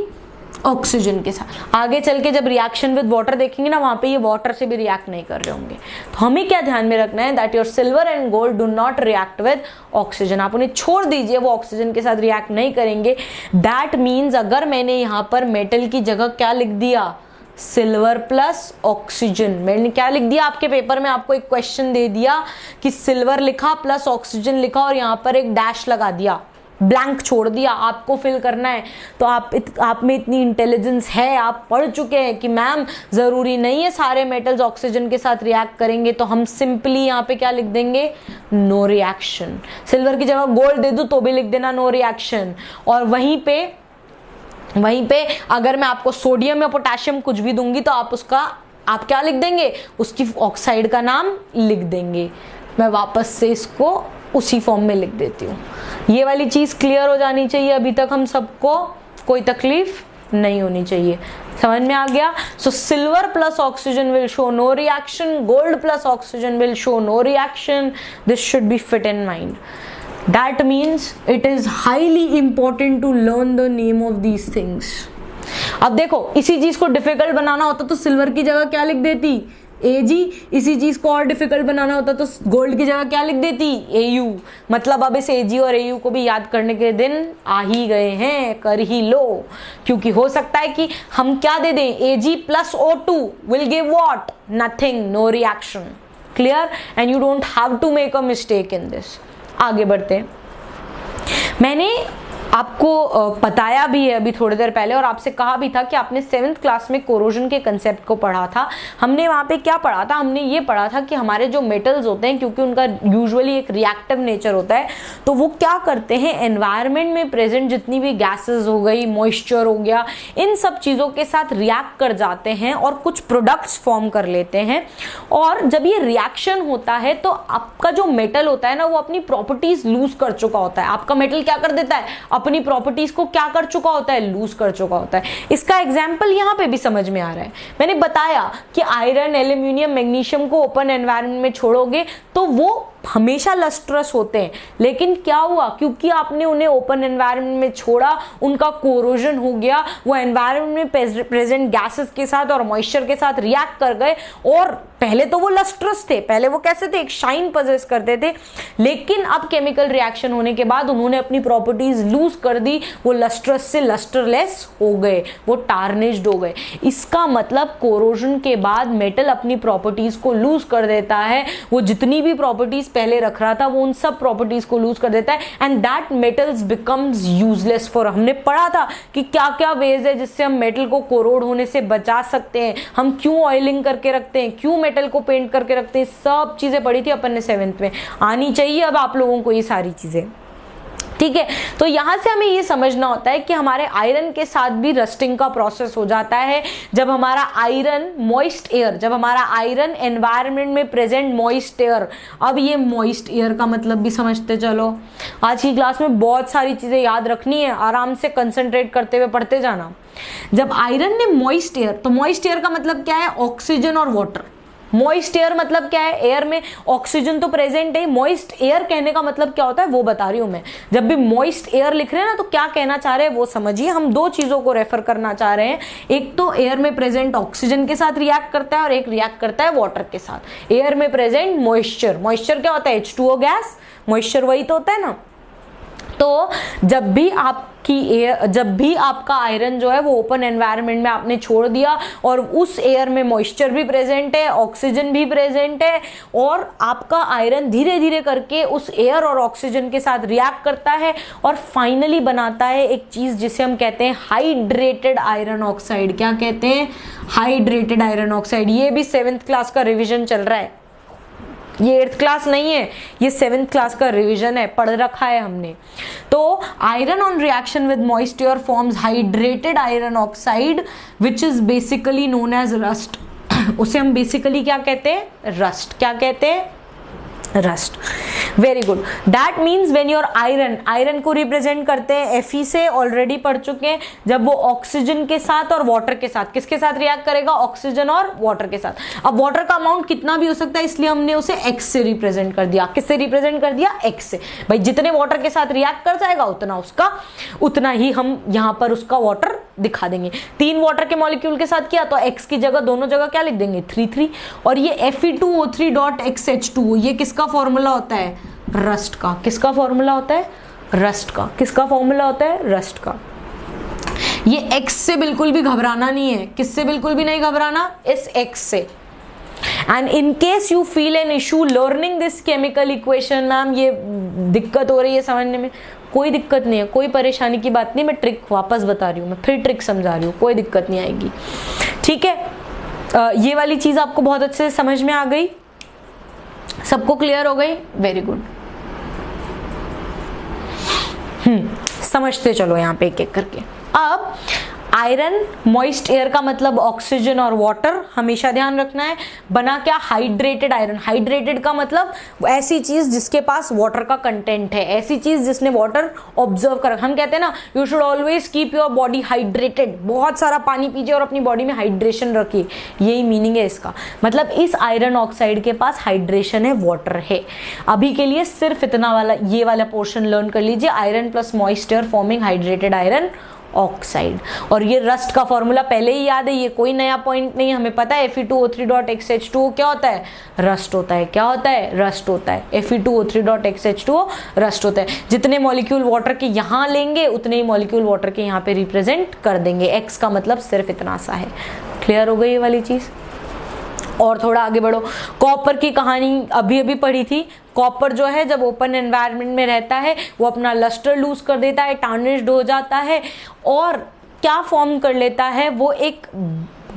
Speaker 1: ऑक्सीजन के साथ। आगे चल के जब रिएक्शन विद वाटर देखेंगे ना, वहां पे ये वाटर से भी रिएक्ट नहीं कर रहे होंगे। तो हमें क्या ध्यान में रखना है, that your silver and gold do not react with oxygen. आप उन्हें छोड़ दीजिए, वो ऑक्सीजन के साथ रिएक्ट नहीं करेंगे। दैट मीन्स अगर मैंने यहाँ पर मेटल की जगह क्या लिख दिया, सिल्वर प्लस ऑक्सीजन, मैंने क्या लिख दिया, आपके पेपर में आपको एक क्वेश्चन दे दिया कि सिल्वर लिखा प्लस ऑक्सीजन लिखा और यहाँ पर एक डैश लगा दिया, ब्लैंक छोड़ दिया, आपको फिल करना है। तो आप में इतनी इंटेलिजेंस है, आप पढ़ चुके हैं कि मैम जरूरी नहीं है सारे मेटल्स ऑक्सीजन के साथ रिएक्ट करेंगे, तो हम सिंपली यहाँ पे क्या लिख देंगे, नो रिएक्शन। सिल्वर की जगह गोल्ड दे दूं तो भी लिख देना नो रिएक्शन। और वहीं पे अगर मैं आपको सोडियम या पोटेशियम कुछ भी दूंगी तो आप क्या लिख देंगे, उसकी ऑक्साइड का नाम लिख देंगे। मैं वापस से इसको उसी फॉर्म में लिख देती हूँ। ये वाली चीज क्लियर हो जानी चाहिए, अभी तक हम सबको कोई तकलीफ नहीं होनी चाहिए। समझ में आ गया? So silver plus oxygen will show no reaction, gold plus oxygen will show no reaction. This should be fit in mind. That means it is highly important to learn the name of these things. अब देखो, इसी चीज को difficult बनाना होता तो silver की जगह क्या लिख देती, Ag। इसी चीज को और डिफिकल्ट बनाना होता तो गोल्ड की जगह क्या लिख देती, Au। मतलब अब इस Ag और Au को भी याद करने के दिन आ ही गए हैं, कर ही लो। क्योंकि हो सकता है कि हम क्या दे दें, Ag plus O2 will give what, nothing, no reaction. Clear? And you don't have to make a mistake in this. आगे बढ़ते हैं। मैंने आपको बताया भी है अभी थोड़ी देर पहले और आपसे कहा भी था कि आपने 7th क्लास में कोरोजन के कंसेप्ट को पढ़ा था। हमने वहाँ पे क्या पढ़ा था, हमने ये पढ़ा था कि हमारे जो मेटल्स होते हैं, क्योंकि उनका यूजुअली एक रिएक्टिव नेचर होता है, तो वो क्या करते हैं, एनवायरनमेंट में प्रेजेंट जितनी भी गैसेस हो गई, मॉइस्चर हो गया, इन सब चीज़ों के साथ रिएक्ट कर जाते हैं और कुछ प्रोडक्ट्स फॉर्म कर लेते हैं। और जब ये रिएक्शन होता है तो आपका जो मेटल होता है ना, वो अपनी प्रॉपर्टीज लूज कर चुका होता है। आपका मेटल क्या कर देता है, अपनी प्रॉपर्टीज को क्या कर चुका होता है, लूज कर चुका होता है। इसका एग्जांपल यहां पे भी समझ में आ रहा है। मैंने बताया कि आयरन, एल्यूमिनियम, मैग्नीशियम को ओपन एनवायरनमेंट में छोड़ोगे तो वो हमेशा लस्ट्रस होते हैं। लेकिन क्या हुआ, क्योंकि आपने उन्हें ओपन एनवायरनमेंट में छोड़ा, उनका कोरोजन हो गया, वो एनवायरनमेंट में प्रेजेंट गैसेस के साथ और मॉइस्चर के साथ रिएक्ट कर गए। और पहले तो वो लस्ट्रस थे, पहले वो कैसे थे, एक शाइन पजेस करते थे, लेकिन अब केमिकल रिएक्शन होने के बाद उन्होंने अपनी प्रॉपर्टीज लूज कर दी, वो लस्ट्रस से लस्टरलेस हो गए, वो टार्निश्ड हो गए। इसका मतलब कोरोजन के बाद मेटल अपनी प्रॉपर्टीज को लूज कर देता है। वो जितनी भी प्रॉपर्टीज पहले रख रहा था वो उन सब प्रॉपर्टीज को लूज कर देता है, and that metals becomes useless for. हमने पढ़ा था कि क्या क्या वेज है जिससे हम मेटल को कोरोड होने से बचा सकते हैं, हम क्यों ऑयलिंग करके रखते हैं, क्यों मेटल को पेंट करके रखते हैं, सब चीजें पढ़ी थी अपन ने 7th में। आनी चाहिए अब आप लोगों को ये सारी चीजें, ठीक है। तो यहां से हमें ये समझना होता है कि हमारे आयरन के साथ भी रस्टिंग का प्रोसेस हो जाता है। जब हमारा आयरन मॉइस्ट एयर, जब हमारा आयरन एनवायरनमेंट में प्रेजेंट मॉइस्ट एयर, अब ये मॉइस्ट एयर का मतलब भी समझते चलो। आज की क्लास में बहुत सारी चीजें याद रखनी है, आराम से कंसंट्रेट करते हुए पढ़ते जाना। जब आयरन ने मॉइस्ट एयर, तो मॉइस्ट एयर का मतलब क्या है, ऑक्सीजन और वाटर। मॉइस्ट एयर मतलब क्या है, एयर में ऑक्सीजन तो प्रेजेंट है। मॉइस्ट एयर कहने का मतलब क्या होता है वो बता रही हूं मैं। जब भी मॉइस्ट एयर लिख रहे हैं ना, तो क्या कहना चाह रहे हैं वो समझिए। हम दो चीजों को रेफर करना चाह रहे हैं, एक तो एयर में प्रेजेंट ऑक्सीजन के साथ रिएक्ट करता है और एक रिएक्ट करता है वाटर के साथ। एयर में प्रेजेंट मॉइस्चर, मॉइस्चर क्या होता है, H2O गैस, मॉइस्चर वही तो होता है ना। तो जब भी आपका आयरन जो है वो ओपन एनवायरनमेंट में आपने छोड़ दिया और उस एयर में मॉइस्चर भी प्रेजेंट है, ऑक्सीजन भी प्रेजेंट है, और आपका आयरन धीरे धीरे करके उस एयर और ऑक्सीजन के साथ रिएक्ट करता है और फाइनली बनाता है एक चीज जिसे हम कहते हैं हाइड्रेटेड आयरन ऑक्साइड। क्या कहते हैं, हाइड्रेटेड आयरन ऑक्साइड। ये भी 7th क्लास का रिविजन चल रहा है, ये 8th क्लास नहीं है, ये 7th क्लास का रिवीजन है, पढ़ रखा है हमने। तो iron on reaction with moist air forms hydrated iron oxide which is basically known as rust. उसे हम बेसिकली क्या कहते हैं, रस्ट। क्या कहते हैं, rust. Very good. That means when your iron, iron को रिप्रेजेंट करते हैं Fe से, ऑलरेडी पढ़ चुके हैं। जब वो ऑक्सीजन के साथ और वाटर के साथ, किसके साथ रिएक्ट करेगा, ऑक्सीजन और वाटर के साथ। अब वाटर का अमाउंट कितना भी हो सकता है, इसलिए हमने उसे X से रिप्रेजेंट कर दिया। किससे रिप्रेजेंट कर दिया, X से। भाई जितने वाटर के साथ रिएक्ट कर जाएगा उतना ही हम यहां पर उसका वाटर दिखा देंगे। 3 वाटर के मॉलिक्यूल के साथ किया तो x की जगह दोनों जगह क्या लिख देंगे 3 और ये Fe2O3.XH2 ये किसका फॉर्मूला होता है रस्ट का। किसका फॉर्मूला होता है रस्ट का। किसका फॉर्मूला होता है रस्ट का। ये x से बिल्कुल भी घबराना नहीं है। किससे बिल्कुल भी नहीं घबराना इस x से। And in case you feel an issue learning this chemical equation, ma'am ये दिक्कत हो रही है समझने में, कोई दिक्कत नहीं है, कोई परेशानी की बात नहीं। मैं ट्रिक वापस बता रही हूँ, मैं फिर ट्रिक समझा रही हूँ, कोई दिक्कत नहीं आएगी। ठीक है, ये वाली चीज आपको बहुत अच्छे से समझ में आ गई, सबको क्लियर हो गई, वेरी गुड। समझते चलो यहाँ पे एक एक करके। अब आयरन मॉइस्ट एयर का मतलब ऑक्सीजन और वाटर, हमेशा ध्यान रखना है। बना क्या हाइड्रेटेड आयरन। हाइड्रेटेड का मतलब ऐसी चीज जिसके पास वाटर का कंटेंट है, ऐसी चीज जिसने वाटर ऑब्जर्व कर। हम कहते हैं ना you should always keep your body hydrated, बहुत सारा पानी पीजिए और अपनी बॉडी में हाइड्रेशन रखिए, यही मीनिंग है इसका। मतलब इस आयरन ऑक्साइड के पास हाइड्रेशन है, वाटर है। अभी के लिए सिर्फ इतना वाला ये वाला पोर्शन लर्न कर लीजिए, iron plus moist air forming hydrated iron oxide. और ये रस्ट का फॉर्मूला पहले ही याद है, ये कोई नया पॉइंट नहीं, हमें पता है Fe2O3.XH2O क्या होता है रस्ट होता है। क्या होता है रस्ट होता है। Fe2O3.XH2O रस्ट होता है। जितने मॉलिक्यूल वाटर के यहाँ लेंगे उतने ही मॉलिक्यूल वाटर के यहाँ पे रिप्रेजेंट कर देंगे। x का मतलब सिर्फ इतना सा है। क्लियर हो गई ये वाली चीज। और थोड़ा आगे बढ़ो, कॉपर की कहानी अभी अभी पढ़ी थी। कॉपर जो है जब ओपन एनवायरनमेंट में रहता है वो अपना लस्टर लूज कर देता है, टार्निश्ड हो जाता है और क्या फॉर्म कर लेता है वो एक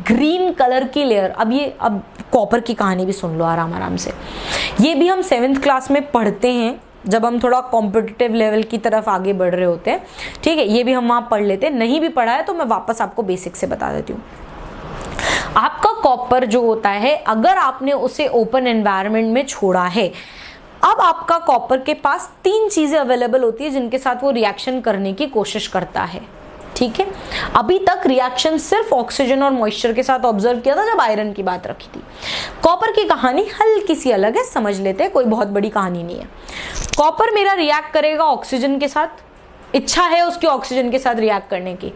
Speaker 1: ग्रीन कलर की लेयर। अब कॉपर की कहानी भी सुन लो आराम आराम से। ये भी हम 7th क्लास में पढ़ते हैं जब हम थोड़ा कॉम्पिटिटिव लेवल की तरफ आगे बढ़ रहे होते हैं। ठीक है, ये भी हम वहाँ पढ़ लेते हैं। नहीं भी पढ़ा है तो मैं वापस आपको बेसिक से बता देती हूँ। आपका कॉपर जो होता है अगर आपने उसे ओपन एनवायरनमेंट में छोड़ा है, अब आपका कॉपर के पास 3 चीजें अवेलेबल होती है जिनके साथ वो रिएक्शन करने की कोशिश करता है। ठीक है, अभी तक रिएक्शन सिर्फ ऑक्सीजन और मॉइस्चर के साथ ऑब्जर्व किया था जब आयरन की बात रखी थी। कॉपर की कहानी हल्की सी अलग है, समझ लेते हैं, कोई बहुत बड़ी कहानी नहीं है। कॉपर मेरा रिएक्ट करेगा ऑक्सीजन के साथ, इच्छा है उसकी ऑक्सीजन के साथ रिएक्ट करने की।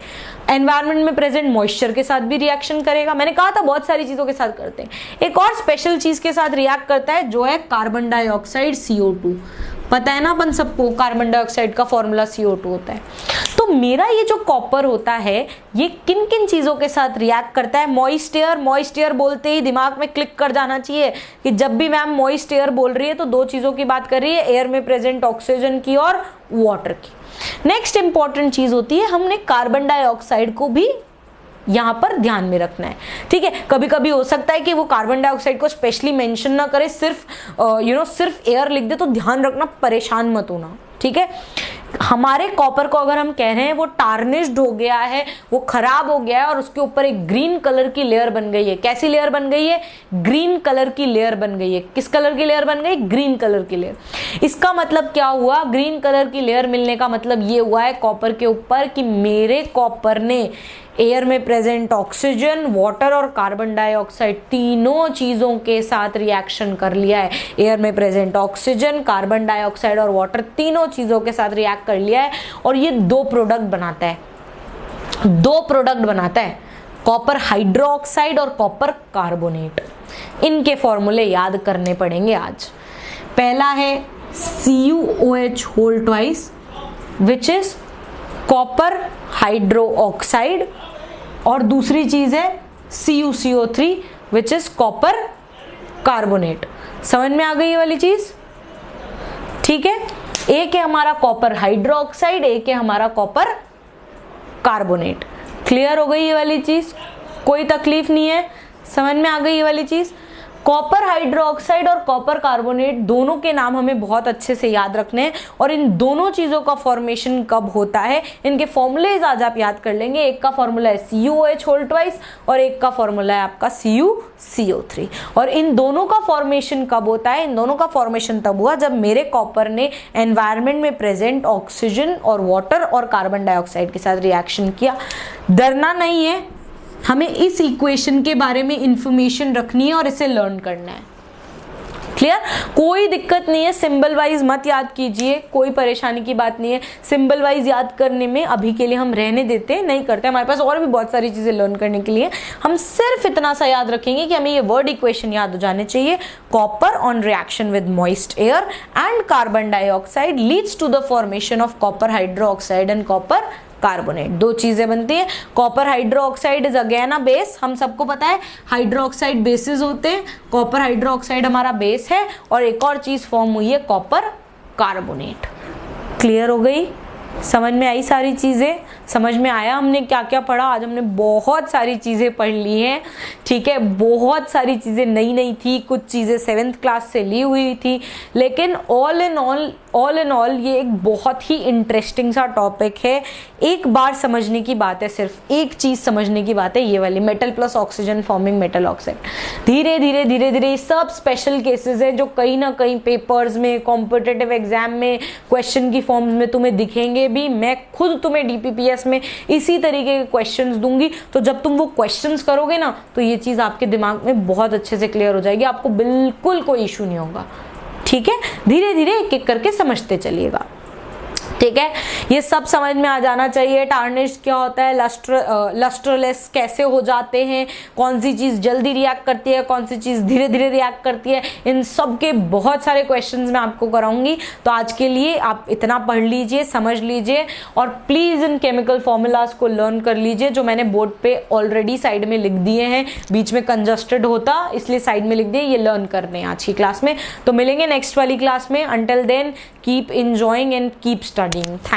Speaker 1: एनवायरनमेंट में प्रेजेंट मॉइस्चर के साथ भी रिएक्शन करेगा। मैंने कहा था बहुत सारी चीजों के साथ करते हैं। एक और स्पेशल चीज के साथ रिएक्ट करता है जो है कार्बन डाइऑक्साइड CO2। पता है ना अपन सबको कार्बन डाइऑक्साइड का फॉर्मूला CO2 होता है। तो मेरा ये जो कॉपर होता है ये किन किन चीजों के साथ रिएक्ट करता है। मॉइस्ट एयर, मॉइस्ट एयर बोलते ही दिमाग में क्लिक कर जाना चाहिए कि जब भी मैम मॉइस्ट एयर बोल रही है तो 2 चीजों की बात कर रही है, एयर में प्रेजेंट ऑक्सीजन की और वाटर की। नेक्स्ट इंपॉर्टेंट चीज होती है, हमने कार्बन डाइऑक्साइड को भी यहां पर ध्यान में रखना है। ठीक है, कभी कभी हो सकता है कि वो कार्बन डाइऑक्साइड को स्पेशली मेंशन ना करे, सिर्फ सिर्फ एयर लिख दे, तो ध्यान रखना, परेशान मत होना। ठीक है, हमारे कॉपर को अगर हम कह रहे हैं वो टार्निश्ड हो गया है, वो खराब हो गया है और उसके ऊपर एक ग्रीन कलर की लेयर बन गई है। कैसी लेयर बन गई है? ग्रीन कलर की लेयर बन गई है। किस कलर की लेयर बन गई? ग्रीन कलर की लेयर। इसका मतलब क्या हुआ? ग्रीन कलर की लेयर मिलने का मतलब ये हुआ है कॉपर के ऊपर कि मेरे कॉपर ने एयर में प्रेजेंट ऑक्सीजन, वाटर और कार्बन डाइऑक्साइड तीनों चीजों के साथ रिएक्शन कर लिया है। एयर में प्रेजेंट ऑक्सीजन, कार्बन डाइऑक्साइड और वाटर तीनों चीजों के साथ रिएक्ट कर लिया है और ये 2 प्रोडक्ट बनाता है। 2 प्रोडक्ट बनाता है, कॉपर हाइड्रोक्साइड और कॉपर कार्बोनेट। इनके फॉर्मूले याद करने पड़ेंगे आज। पहला है CuOH whole twice which is copper hydroxide और दूसरी चीज है CuCO3 which is copper carbonate. समझ में आ गई ये वाली चीज? ठीक है, एक है हमारा कॉपर हाइड्रोक्साइड, एक है हमारा कॉपर कार्बोनेट। क्लियर हो गई ये वाली चीज? कोई तकलीफ नहीं है? समझ में आ गई ये वाली चीज? कॉपर हाइड्रोक्साइड और कॉपर कार्बोनेट दोनों के नाम हमें बहुत अच्छे से याद रखने हैं और इन दोनों चीजों का फॉर्मेशन कब होता है इनके फॉर्मूलेज आज आप याद कर लेंगे। एक का फॉर्मूला है CuOH होल ट्वाइस और एक का फॉर्मूला है आपका CuCO3। और इन दोनों का फॉर्मेशन कब होता है? इन दोनों का फॉर्मेशन तब हुआ जब मेरे कॉपर ने एनवायरनमेंट में प्रेजेंट ऑक्सीजन और वाटर और कार्बन डाइऑक्साइड के साथ रिएक्शन किया। डरना नहीं है, हमें इस इक्वेशन के बारे में इंफॉर्मेशन रखनी है और इसे लर्न करना है। क्लियर, कोई दिक्कत नहीं है, सिंबल वाइज मत याद कीजिए, कोई परेशानी की बात नहीं है। सिंबल वाइज याद करने में अभी के लिए हम रहने देते हैं, नहीं करते, हमारे पास और भी बहुत सारी चीजें लर्न करने के लिए। हम सिर्फ इतना सा याद रखेंगे कि हमें ये वर्ड इक्वेशन याद हो जाने चाहिए, copper on reaction with moist air and carbon dioxide leads to the formation of copper hydroxide and copper carbonate. दो चीजें बनती है, copper hydroxide is again a base, हम सबको पता है हाइड्रोक्साइड बेसिस होते हैं, कॉपर हाइड्रोक्साइड हमारा बेस है, और एक और चीज फॉर्म हुई है कॉपर कार्बोनेट। क्लियर हो गई, समझ में आई सारी चीजें, समझ में आया हमने क्या क्या पढ़ा। आज हमने बहुत सारी चीजें पढ़ ली हैं, ठीक है, बहुत सारी चीजें नई नई थी, कुछ चीजें 7th क्लास से ली हुई थी, लेकिन ऑल इन ऑल ये एक बहुत ही इंटरेस्टिंग सा टॉपिक है। एक बार समझने की बात है, सिर्फ एक चीज समझने की बात है, ये वाली metal plus oxygen forming metal oxide. धीरे धीरे धीरे धीरे सब स्पेशल केसेस है जो कहीं ना कहीं पेपर्स में, कॉम्पिटिटिव एग्जाम में क्वेश्चन की फॉर्म में तुम्हें दिखेंगे भी। मैं खुद तुम्हें DPPS में इसी तरीके के क्वेश्चंस दूंगी, तो जब तुम वो क्वेश्चंस करोगे ना, तो ये चीज आपके दिमाग में बहुत अच्छे से क्लियर हो जाएगी, आपको बिल्कुल कोई इशू नहीं होगा। ठीक है, धीरे धीरे एक एक करके समझते चलिएगा, ठीक है। ये सब समझ में आ जाना चाहिए। टार्निश क्या होता है, लस्ट्रलेस कैसे हो जाते हैं, कौन सी चीज जल्दी रिएक्ट करती है, कौन सी चीज धीरे धीरे रिएक्ट करती है, इन सब के बहुत सारे क्वेश्चंस मैं आपको कराऊंगी। तो आज के लिए आप इतना पढ़ लीजिए, समझ लीजिए, और प्लीज इन केमिकल फॉर्मूलाज को लर्न कर लीजिए, जो मैंने बोर्ड पे ऑलरेडी साइड में लिख दिए हैं। बीच में कंजस्टेड होता इसलिए साइड में लिख दिए, ये लर्न करने हैं आज की क्लास में। तो मिलेंगे नेक्स्ट वाली क्लास में। Until then keep enjoying and keep studying.